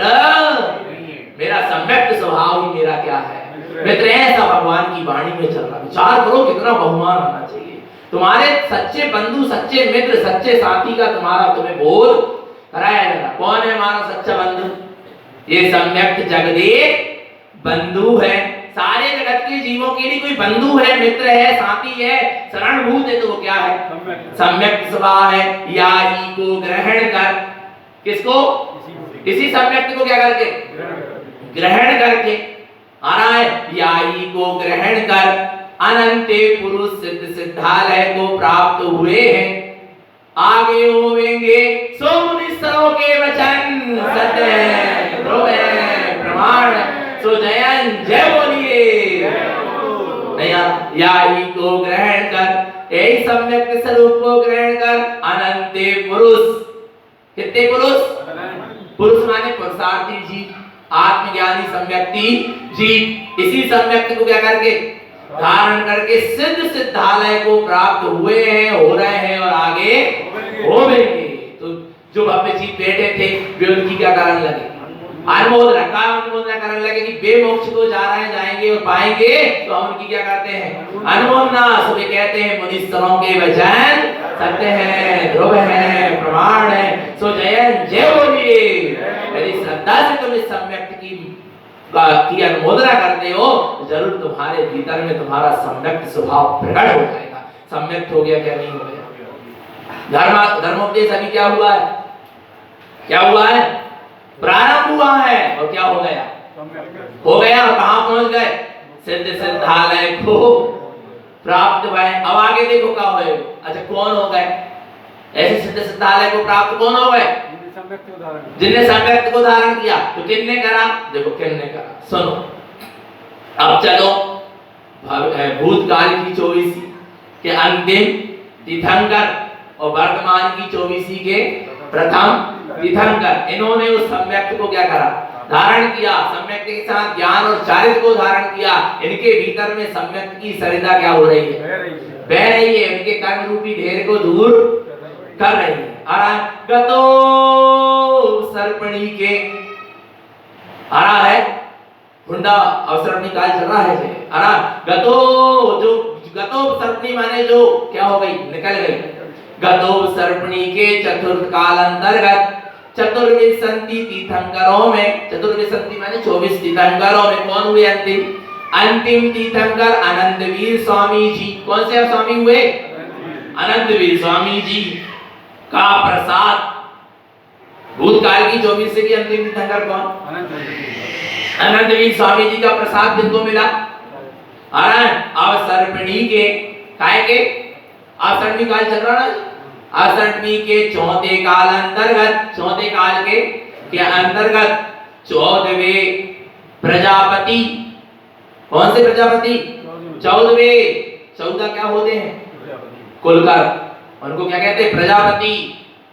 मेरा सम्यक्त स्वभाव ही मेरा क्या है? मित्र है। ऐसा भगवान की वाणी में चल रहा। विचार करो कितना बहुमान होना चाहिए। तुम्हारे सच्चे बंधु, सच्चे मित्र, सच्चे साथी का तुम्हें बोध कराया जा रहा। कौन है हमारा सच्चा बंधु? ये सम्यक्त जगदेक बंधु है। सारे जगत के जीवों के लिए कोई बंधु है, मित्र है, साथी है, शरणभूत है, तो वो क्या है? सम्यक्त स्वभाव है। या ही को ग्रहण कर, किसको? इसी सम्यक्त को क्या करके? ग्रहण करके आ रहा है। याही को ग्रहण कर अनंते पुरुष सिद्ध सिद्धालय को प्राप्त हुए हैं। आगे होवेंगे सो मुनीश्वरों के वचन सत्य है, ध्रुव है, प्रमाण। सो जयन जय बोलिए। याही को ग्रहण कर, यही सम्यक स्वरूप को ग्रहण कर अनंते पुरुष। कितने पुरुष? पुरुष माने पुरुषार्थी जीव, आत्मज्ञानी सम्यक्ति जीव। इसी सम्यक्त को क्या करके? धारण करके सिद्ध सिद्धालय को प्राप्त हुए हैं, हो रहे हैं और आगे होंगे। तो जो भव्य जीव बैठे थे वे उनकी क्या कारण लगे? अनुमोदना। का अनुमोदना कारण लगे कि वे मोक्ष को जा रहे हैं, जाएंगे और पाएंगे, तो हम उनकी क्या करते हैं? अनुमोदना। सो वे कहते हैं मुनीश्वरों के वचन सत्य है, ध्रुव है, प्रमाण है। सो जयन जय बोलिए। यदि श्रद्धा से तुम इस सम्यक्त की अनुमोदना करते हो, जरूर तुम्हारे भीतर में तुम्हारा सम्यक्त स्वभाव प्रकट हो जाएगा। सम्यक्त हो गया क्या? नहीं हो गया। धर्मोपदेश अभी क्या हुआ है? क्या हुआ है? प्रारंभ हुआ है। और क्या हो गया? हो गया। और कहां पहुंच गए? सिद्ध सिद्धालय को प्राप्त हुए। अब आगे देखो क्या होगा। अच्छा, कौन हो गए ऐसे सिद्ध सिद्धालय को प्राप्त? कौन हो गए? जिनने सम्यक्त को धारण किया। तो किसने करा? देखो किसने करा, सुनो। अब चलो भूतकाल की 24 के अंतिम तीर्थंकर और वर्तमान की 24 के प्रथम तीर्थंकर, इन्होंने उस सम्यक्त को क्या करा? धारण किया। सम्यक्त के साथ ज्ञान और चारित्र को धारण किया। इनके भीतर में सम्यक्त की सरिता क्या हो रही है? बह रही है। इनके कर्म रूपी ढेर को दूर कर रही है। गतो सर्पणी के आ रहा है हुंडा अवसर्पणी काल चल रहा है आ रहा गतो सर्पणी माने जो क्या हो गई निकल गई। गतो सर्पणी के चतुर्थ काल अंतर्गत चतुर्विंशति तीर्थंकरों में, चतुर्विंशति माने 24 तीर्थंकरों में कौन हुए अंतिम? अंतिम तीर्थंकर आनंदवीर स्वामी जी। कौन से स्वामी हुए? आनंदवीर स्वामी जी का प्रसाद। भूतकाल की 24 से की अंतिम तीर्थंकर कौन? आनंदवीर स्वामी जी का प्रसाद किनको मिला? अवसर्पणी के काय के अवसर्पणी काल चल रहा ना, अवसर्पणी के चौथे काल अंतर्गत, चौथे काल के अंतर्गत 14वें प्रजापति। कौन से प्रजापति? 14वें। 14 क्या होते हैं? कुलकर। उनको क्या कहते हैं? प्रजापति,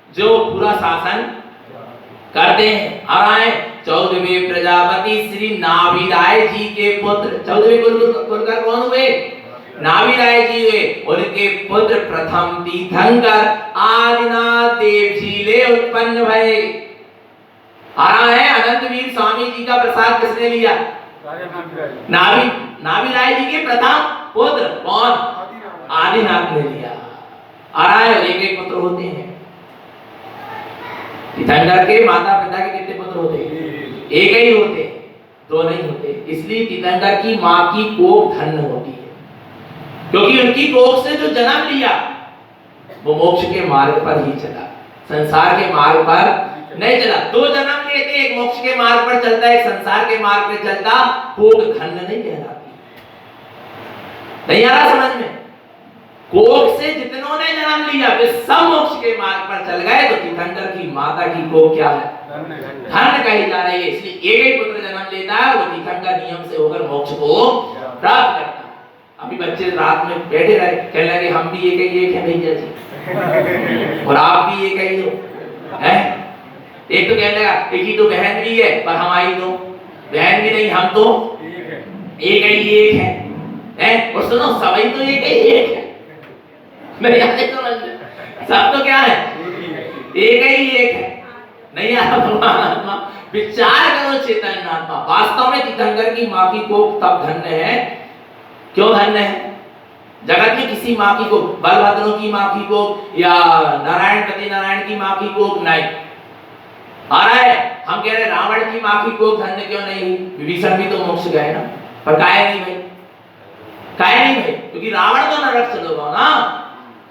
जो पूरा शासन करते हैं। आ रहा है 14वें प्रजापति श्री नाभिराय जी के पुत्र। 14वें कुलकर कौन हुए? नाभिराय जी हुए। उनके पुत्र प्रथम तीर्थंकर आदिनाथ देव जी ले उत्पन्न भये। आ रहा है अनंतवीर स्वामी जी का प्रसाद किसने लिया? नाभिराय जी के प्रथम पुत्र कौन? आदिनाथ ने लिया। आ रहा है एक एक पुत्र होते हैं। तीर्थंकर के माता पिता के कितने पुत्र होते हैं? एक ही होते, दो नहीं होते। इसलिए तीर्थंकर की मां की कोख धन्य होती है, क्योंकि उनकी कोख से जो जन्म लिया वो मोक्ष के मार्ग पर ही चला, संसार के मार्ग पर नहीं चला। दो जन्म लेते, एक मोक्ष के मार्ग पर चलता, एक संसार के मार्ग पर चलता, कोख धन्य नहीं कहलाती। नहीं आ रहा समझ में? कोख से जितनों ने जन्म लिया वे सब मोक्ष के मार्ग पर चल गए, तो तीर्थंकर की माता की कोख क्या है? धन्य कही जा रही है। इसलिए एक ही पुत्र जन्म लेता है, वो तीर्थंकर नियम से होकर मोक्ष को प्राप्त करता है। अभी बच्चे रात में बैठे रहे, कहने लगे हम भी एक है भैया जी, और आप भी एक ही हो हैं। एक तो कहने लगा एक ही तो बहन भी है, पर हमारी तो बहन भी नहीं, हम तो एक ही है। और सुनो सभी तो एक ही है, नहीं आते समझ में? सब तो क्या है? एक ही एक है। नहीं आता परमात्मा। विचार करो चैतन्य आत्मा। वास्तव में तीर्थंकर की मां की कोख तब धन्य है। क्यों धन्य है? जगत में किसी मां की कोख, बलभद्रों की मां की कोख या नारायण पति नारायण की मां की कोख नहीं आ रहा है। हम कह रहे रावण की मां की कोख धन्य क्यों नहीं हुई? विभीषण भी तो मोक्ष गए ना, पर काहे नहीं भाई? काहे नहीं भाई? क्योंकि रावण तो नरक चलोगा ना।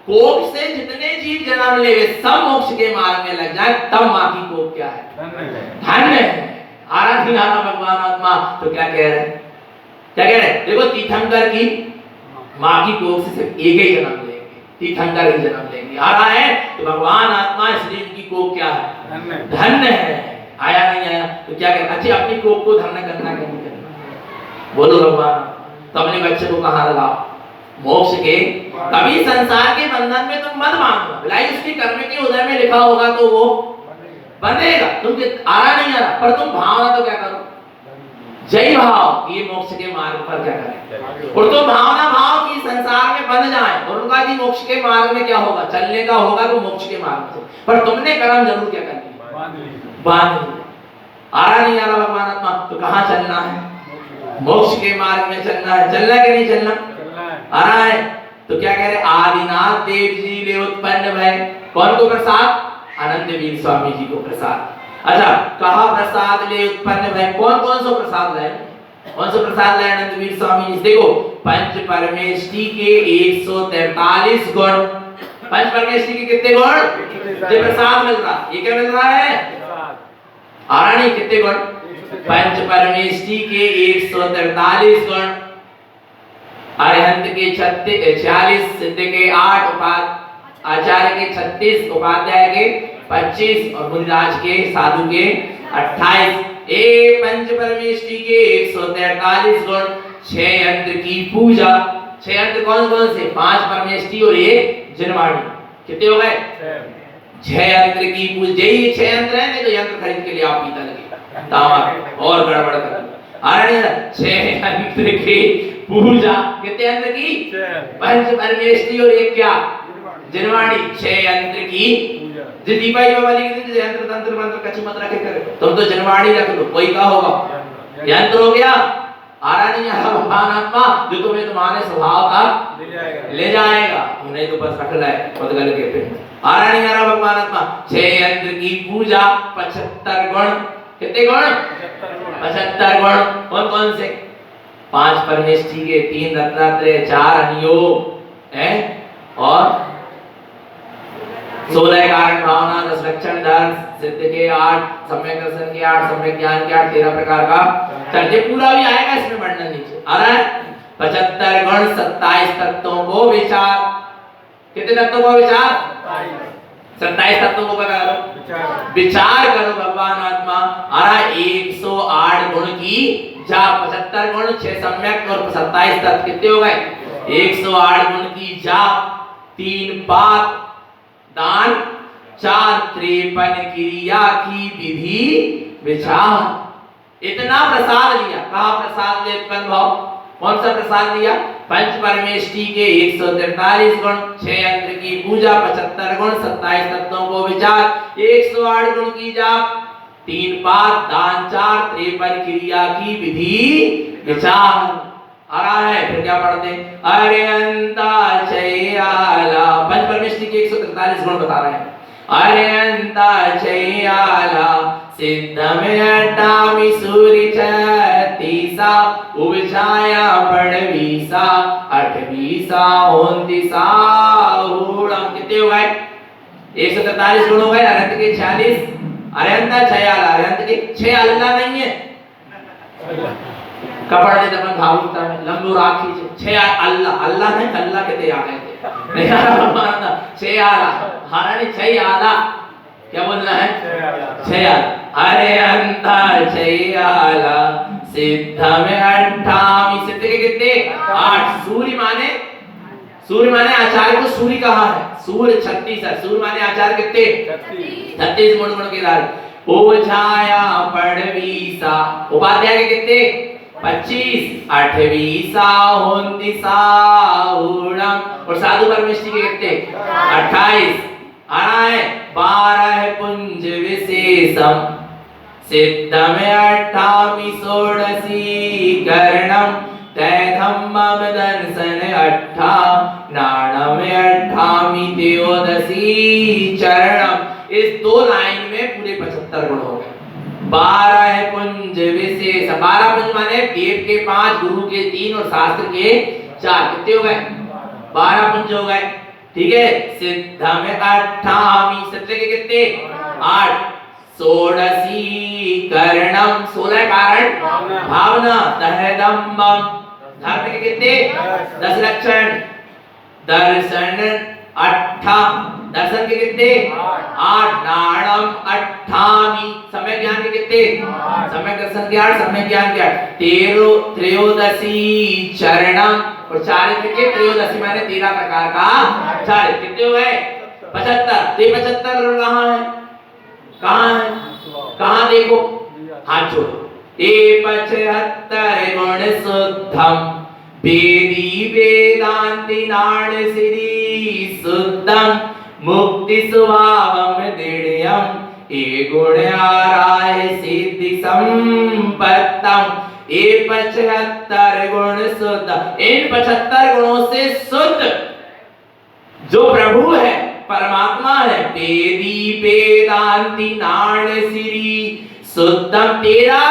कोख से जितने जीव जन्म ले वे सब मोक्ष के मार्ग में लग जाए, तब मां की कोख क्या है? धन्य है। आराधना भगवान आत्मा। तो क्या कह रहे हैं? क्या कह रहे हैं? देखो तीर्थंकर की मां की कोख से सिर्फ एक ही जन्म लेंगे, तीर्थंकर ही जन्म लेंगे। आ रहा है तो भगवान आत्मा इसलिए उनकी कोख क्या है? धन्य है। आया नहीं आया तो क्या कहते? अच्छी अपनी कोख को धन्य करना कि नहीं करना? बोलो भगवान। तो अपने बच्चे को कहां लगाओ? मोक्ष के। कभी संसार के बंधन में तुम मत मांगो, भलाई उसकी कर्म के उदय में लिखा होगा तो वो बनेगा। तुम आ रहा नहीं आ रहा, पर तुम भावना तो क्या करो? जय भाव, ये मोक्ष के मार्ग पर क्या करें? और तो भावना भाव की संसार में बंध जाए, और उनका जी मोक्ष के मार्ग में क्या होगा? चलने का होगा तो मोक्ष के मार्ग से। पर तुमने कर्म जरूर क्या करनी? बांध लिया। आ रहा नहीं आ रहा भगवान आत्मा? तो कहाँ चलना है? मोक्ष के मार्ग में चलना है। चलना कि नहीं चलना? आ रहा है तो क्या कह रहे? आदिनाथ देव जी ले उत्पन्न भय। कौन को प्रसाद? आनंदवीर स्वामी जी को प्रसाद। अच्छा, कहा प्रसाद ले उत्पन्न भय? कौन कौन सा प्रसाद लाए? कौन सा प्रसाद लाए आनंदवीर स्वामी जी? देखो पंच परमेष्टि के 143 गुण। पंच परमेष्टि के कितने गुण? ये प्रसाद मिल रहा, ये क्या मिल रहा है? आ रहा नहीं? कितने गुण? पंच परमेष्टि के 143 गुण, अरिहंत के 46, सिद्ध के 8, आचार्य के 36, उपाध्याय के 25 और मुनिराज के साधु के 28। पंच परमेष्टि के 143 गुण, 6 यंत्र की पूजा। 6 यंत्र कौन कौन से? 5 परमेष्टि और 1 जिनवाणी। कितने हो गए? 6 यंत्र की पूजा। यही 6 यंत्र है, नहीं तो यंत्र खरीद के लिए आप पीता लगे तावा और गड़बड़ कर। अरे 6 यंत्र की पूजा। कितने यंत्र की? पंच परमेष्टि और 1 क्या? जिनवाणी 6 यंत्र की जो दीपाई बाबा लिखते थे यंत्र तंत्र मंत्र कच्ची मत रखे करे तुम तो जिनवाणी रख लो कोई का होगा यंत्र हो गया आरा नहीं आरा भगवान आत्मा जो तुम्हें तुम्हारे स्वभाव का ले जाएगा नहीं तो बस रख लाए मत गल के पे आरा नहीं आरा भगवान आत्मा 6 यंत्र की पूजा 75 गुण कितने गुण 75 गुण कौन कौन से 5 परमेष्ठी के 3 रत्नात्रय 4 अनियोग है और 16 कारण भावना 10 लक्षण 10 सिद्ध के 8 सम्यक दर्शन के 8 सम्यक ज्ञान के 8 13 प्रकार का चर्चे पूरा भी आएगा इसमें वर्णन नीचे आ रहा है 75 गुण 27 तत्वों को विचार कितने तत्वों को विचार 27 तत्वों को विचार करो भगवान आत्मा आ रहा 108 गुण की जाप 75 गुण 6 सम्यक और 27 तत्व कितने हो गए 108 गुण की जाप 3 पात दान 4 53 क्रिया की विधि विचार इतना प्रसाद लिया कहा प्रसाद ले भाव कौन सा प्रसाद लिया पंच परमेष्ठी के 143 गुण 6 यंत्र की पूजा 75 गुण 27 तत्वों को विचार 108 गुण की जाप 3 पात दान 4 53 क्रिया की विधि विचार आ रहा है फिर क्या पढ़ते अरियंता चैयाला पंच परमेष्ठी के 143 गुण बता रहे हैं अरियंता चैयाला सिद्धम अट्टामि सूरि छत्तीसा उपछाया पड़वीसा अठवीसा उनतीसा हूणम कितने हो गए 143 गुण हो गए अरहंत के 46 अरियंता चैयाला अरहंत के 6 अल्लाह नहीं है कपड़ दे अपन भावुकता में लंबू राखी छे अल्लाह अल्लाह नहीं अल्लाह कहते आ गए थे नहीं आ रहा मानना छे आला हारा नहीं छे आला क्या बोलना है छे आला अरे अंतर छे आला सिद्ध में 28 सिद्ध के कितने 8 सूर्य माने आचार्य को सूर्य कहा है सूर्य 36 है सूर्य माने आचार्य कितने 36 गुण के दार ओझाया पड़वीसा उपाध्याय के कितने 25 8वीं होंदिसा ऊणम और साधु परमेष्ठी के कितने 28 आना है 12 पुंज विशेषम सिद्ध में 28 षोडशी कर्णम तैधम्मम दर्शन 8 नाणम 28 त्योदशी चरणम इस 2 लाइन में पूरे 75 गुण हो गए 12 पुंज विशेष 12 पुंज माने देव के 5 गुरु के 3 और शास्त्र के 4 कितने हो गए 12 पुंज हो गए ठीक है सिद्ध में 28 सत्य के कितने 8 षोडशी कर्णम 16 कारण भावना दहदम्बम धर्म के कितने 10 लक्षण दर्शन 8 दर्शन के कितने 8 नाणम 28 समय ज्ञान के कितने समय दर्शन के 8 समय ज्ञान के 8 13 त्रयोदशी चरणम और चारित्र के त्रयोदशी माने 13 प्रकार का चारित्र कितने हुए 75 ये 75 कहाँ है कहाँ देखो हाथ जोड़ो ये 75 गुण शुद्धम वेदी वेदांति नाण श्री शुद्धम मुक्ति स्वभावम दृढ़यम ए गुण आराय सिद्धि संपत्तम ये 75 गुण शुद्ध इन 75 गुणों से शुद्ध जो प्रभु है परमात्मा है वेदी वेदांति नाण श्री शुद्धम तेरा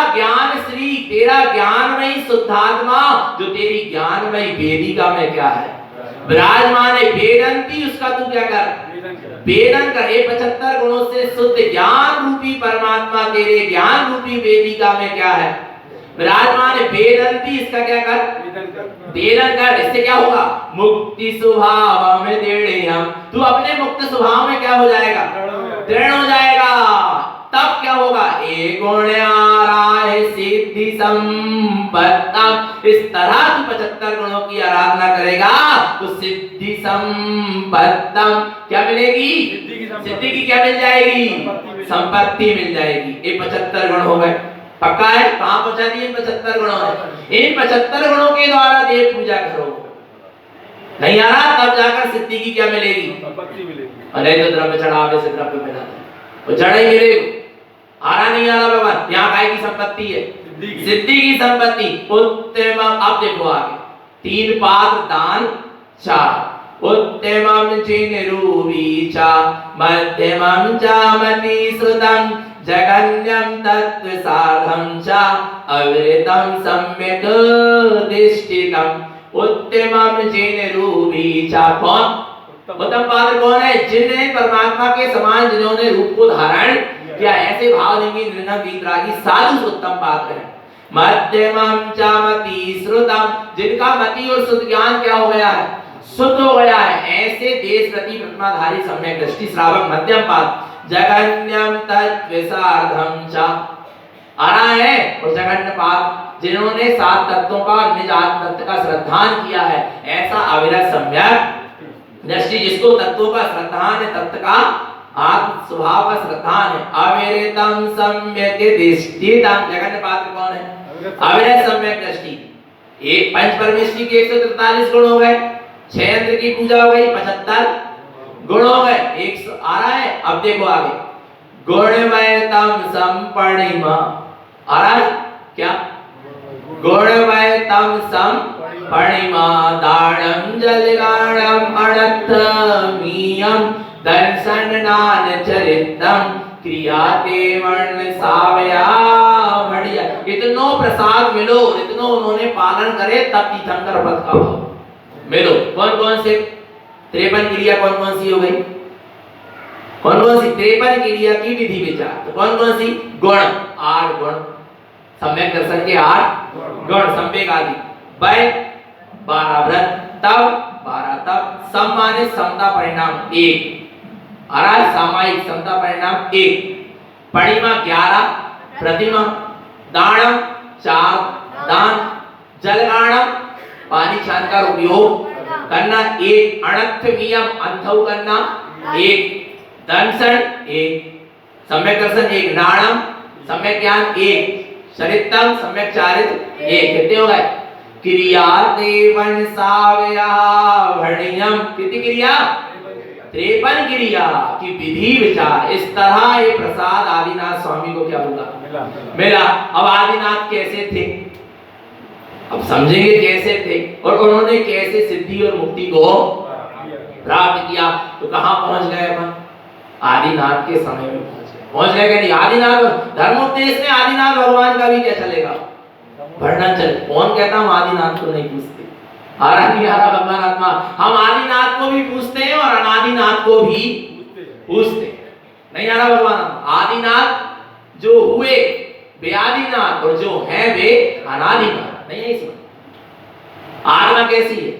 ज्ञानमयी शुद्धात्मा जो तेरी ज्ञानमयी वेदिका में क्या है विराजमान है वेदंती उसका तू क्या कर वेदन कर 75 गुणों से शुद्ध ज्ञान रूपी परमात्मा तेरे ज्ञान रूपी वेदिका में क्या है विराजमान है वेदंती इसका क्या कर वेदन कर इससे क्या होगा मुक्ति स्वभाव में दृढ़यम तू अपने मुक्त स्वभाव में क्या हो जाएगा दृढ़ हो जाएगा तब क्या होगा एक गुण आराय सिद्धि संपत्तम इस तरह तू 75 गुणों की आराधना करेगा तो सिद्धि संपत्तम क्या मिलेगी सिद्धि की क्या मिल जाएगी संपत्ति मिल जाएगी ये 75 गुण हो गए पक्का है कहां पहुंचा दिए 75 गुणों इन 75 गुणों के द्वारा देव पूजा करो नहीं आ रहा तब जाकर सिद्धि की क्या मिलेगी? संपत्ति मिलेगी। अरे तो द्रव्य चढ़ावे से द्रव्य मिला वो जड़ ही मिलेगी। आ रहा नहीं आ रहा भगवान? यहाँ काय की संपत्ति है? सिद्धि की संपत्ति। उत्तम। अब देखो आगे 3 पात्र दान 4 उत्तमं चिनिरूपी च मध्यमं च मतिश्रुतं जगन्यं तत्त्वसाधं च अविरतं सम्यक् दिष्टितम्। उत्तमं चिनिरूपी च कौन? उत्तम पात्र कौन है? जिन्हें परमात्मा के समान जिन्होंने रूप को धारण किया, ऐसे भाव देंगे निर्णय वीतरागी साधु उत्तम पात्र है। मध्यमं च मतिश्रुतं जिनका मति और शुद्ध ज्ञान क्या हो गया है? शुद्ध हो गया है, ऐसे देश प्रति प्रतिमाधारी सम्यक दृष्टि श्रावक मध्यम पात्र। जगन्यं तत्त्वसाधं च आ रहा है और जगन्य पात्र जिन्होंने 7 तत्वों का निज आत्म तत्व का श्रद्धान किया है, ऐसा अविरत सम्यक दृष्टि जिसको तत्वों का श्रद्धान है, तत्व का आत्म स्वभाव का श्रद्धान है। अविरतम सम्यक दृष्टितम जगन्य पात्र कौन है? अविरत सम्यक दृष्टि। एक पंच परमेश्वरी के 143 गुण हो गए, 6 यंत्र की पूजा हो गई, 75 गुण हो गए, 100 आ रहा है। अब देखो आगे गुणमयतम संपणिमा आ रहा है क्या? गुणमयतम संपणिमा दानम जलगाणम अनर्थमीयम दर्शनान चरितम क्रियाते वर्ण सावया बढ़िया। इतनो प्रसाद मिलो, इतनो उन्होंने पालन करे तब तीर्थंकर पद का भाव मिलो। कौन कौन से 53 क्रिया कौन कौन सी हो गई? कौन कौन सी 53 क्रिया की विधि विचार? तो कौन कौन सी? गुण 8 गुण, सम्यक दर्शन के 8 गुण, संवेग आदि, वै 12 व्रत, तब 12 तब, सम माने समता परिणाम 1 अरा सामायिक समता परिणाम 1, परिमा 11, प्रतिमा, दानम 4 दान, जलगाणम पानी छान का उपयोग करना 1, अनर्थ नियम अंधव करना 1, दर्शन 1, सम्यक दर्शन 1, नाणम सम्यक ज्ञान 1, चरितम सम्यक चारित्र 1। कितने हो गए? क्रिया देवन सावया वर्णियम कितनी क्रिया? 53 क्रिया की विधि विचार। इस तरह ये प्रसाद आदिनाथ स्वामी को क्या होगा? मिला। अब आदिनाथ कैसे थे? अब समझेंगे कैसे थे और उन्होंने कैसे सिद्धि और मुक्ति को प्राप्त किया। तो कहां पहुंच गए अपन? आदिनाथ के समय में पहुंच गए कि नहीं? आदिनाथ धर्मोपदेश में आदिनाथ भगवान का भी क्या चलेगा? वर्णन चले। कौन कहता हम आदिनाथ को नहीं पूछते? आराध्य भगवान आत्मा हम आदिनाथ को भी पूछते हैं और अनादिनाथ को भी पूछते हैं। नहीं आ रहा भगवान? आदिनाथ जो हुए वे आदिनाथ और जो है वे अनादिनाथ। नहीं है इसमें? आत्मा कैसी है?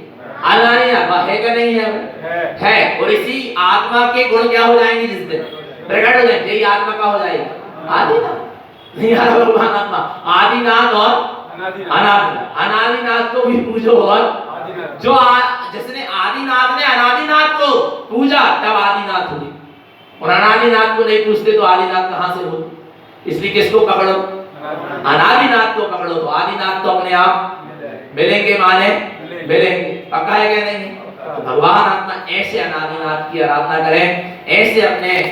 अनादिनाथ है क्या? नहीं है। और इसी आत्मा के गुण क्या हो जाएंगे जिस दिन प्रकट हो जाएंगे? यही आत्मा का हो जाएगा आदिनाथ। नहीं आ रहा भगवान आत्मा? आदिनाथ और अनादिनाथ। अनादिनाथ को भी पूजो और जो जिसने आदिनाथ ने अनादिनाथ को पूजा तब आदिनाथ हुए, और अनादिनाथ को नहीं पूछते तो आदिनाथ कहां से हो? इसलिए किसको पकड़ो? अनादिनाथ को पकड़ो तो आदिनाथ तो अपने आप मिलेंगे। माने मिलेंगे। पक्का है क्या? नहीं। तो भगवान आत्मा ऐसे अनादिनाथ की आराधना करें, ऐसे अपने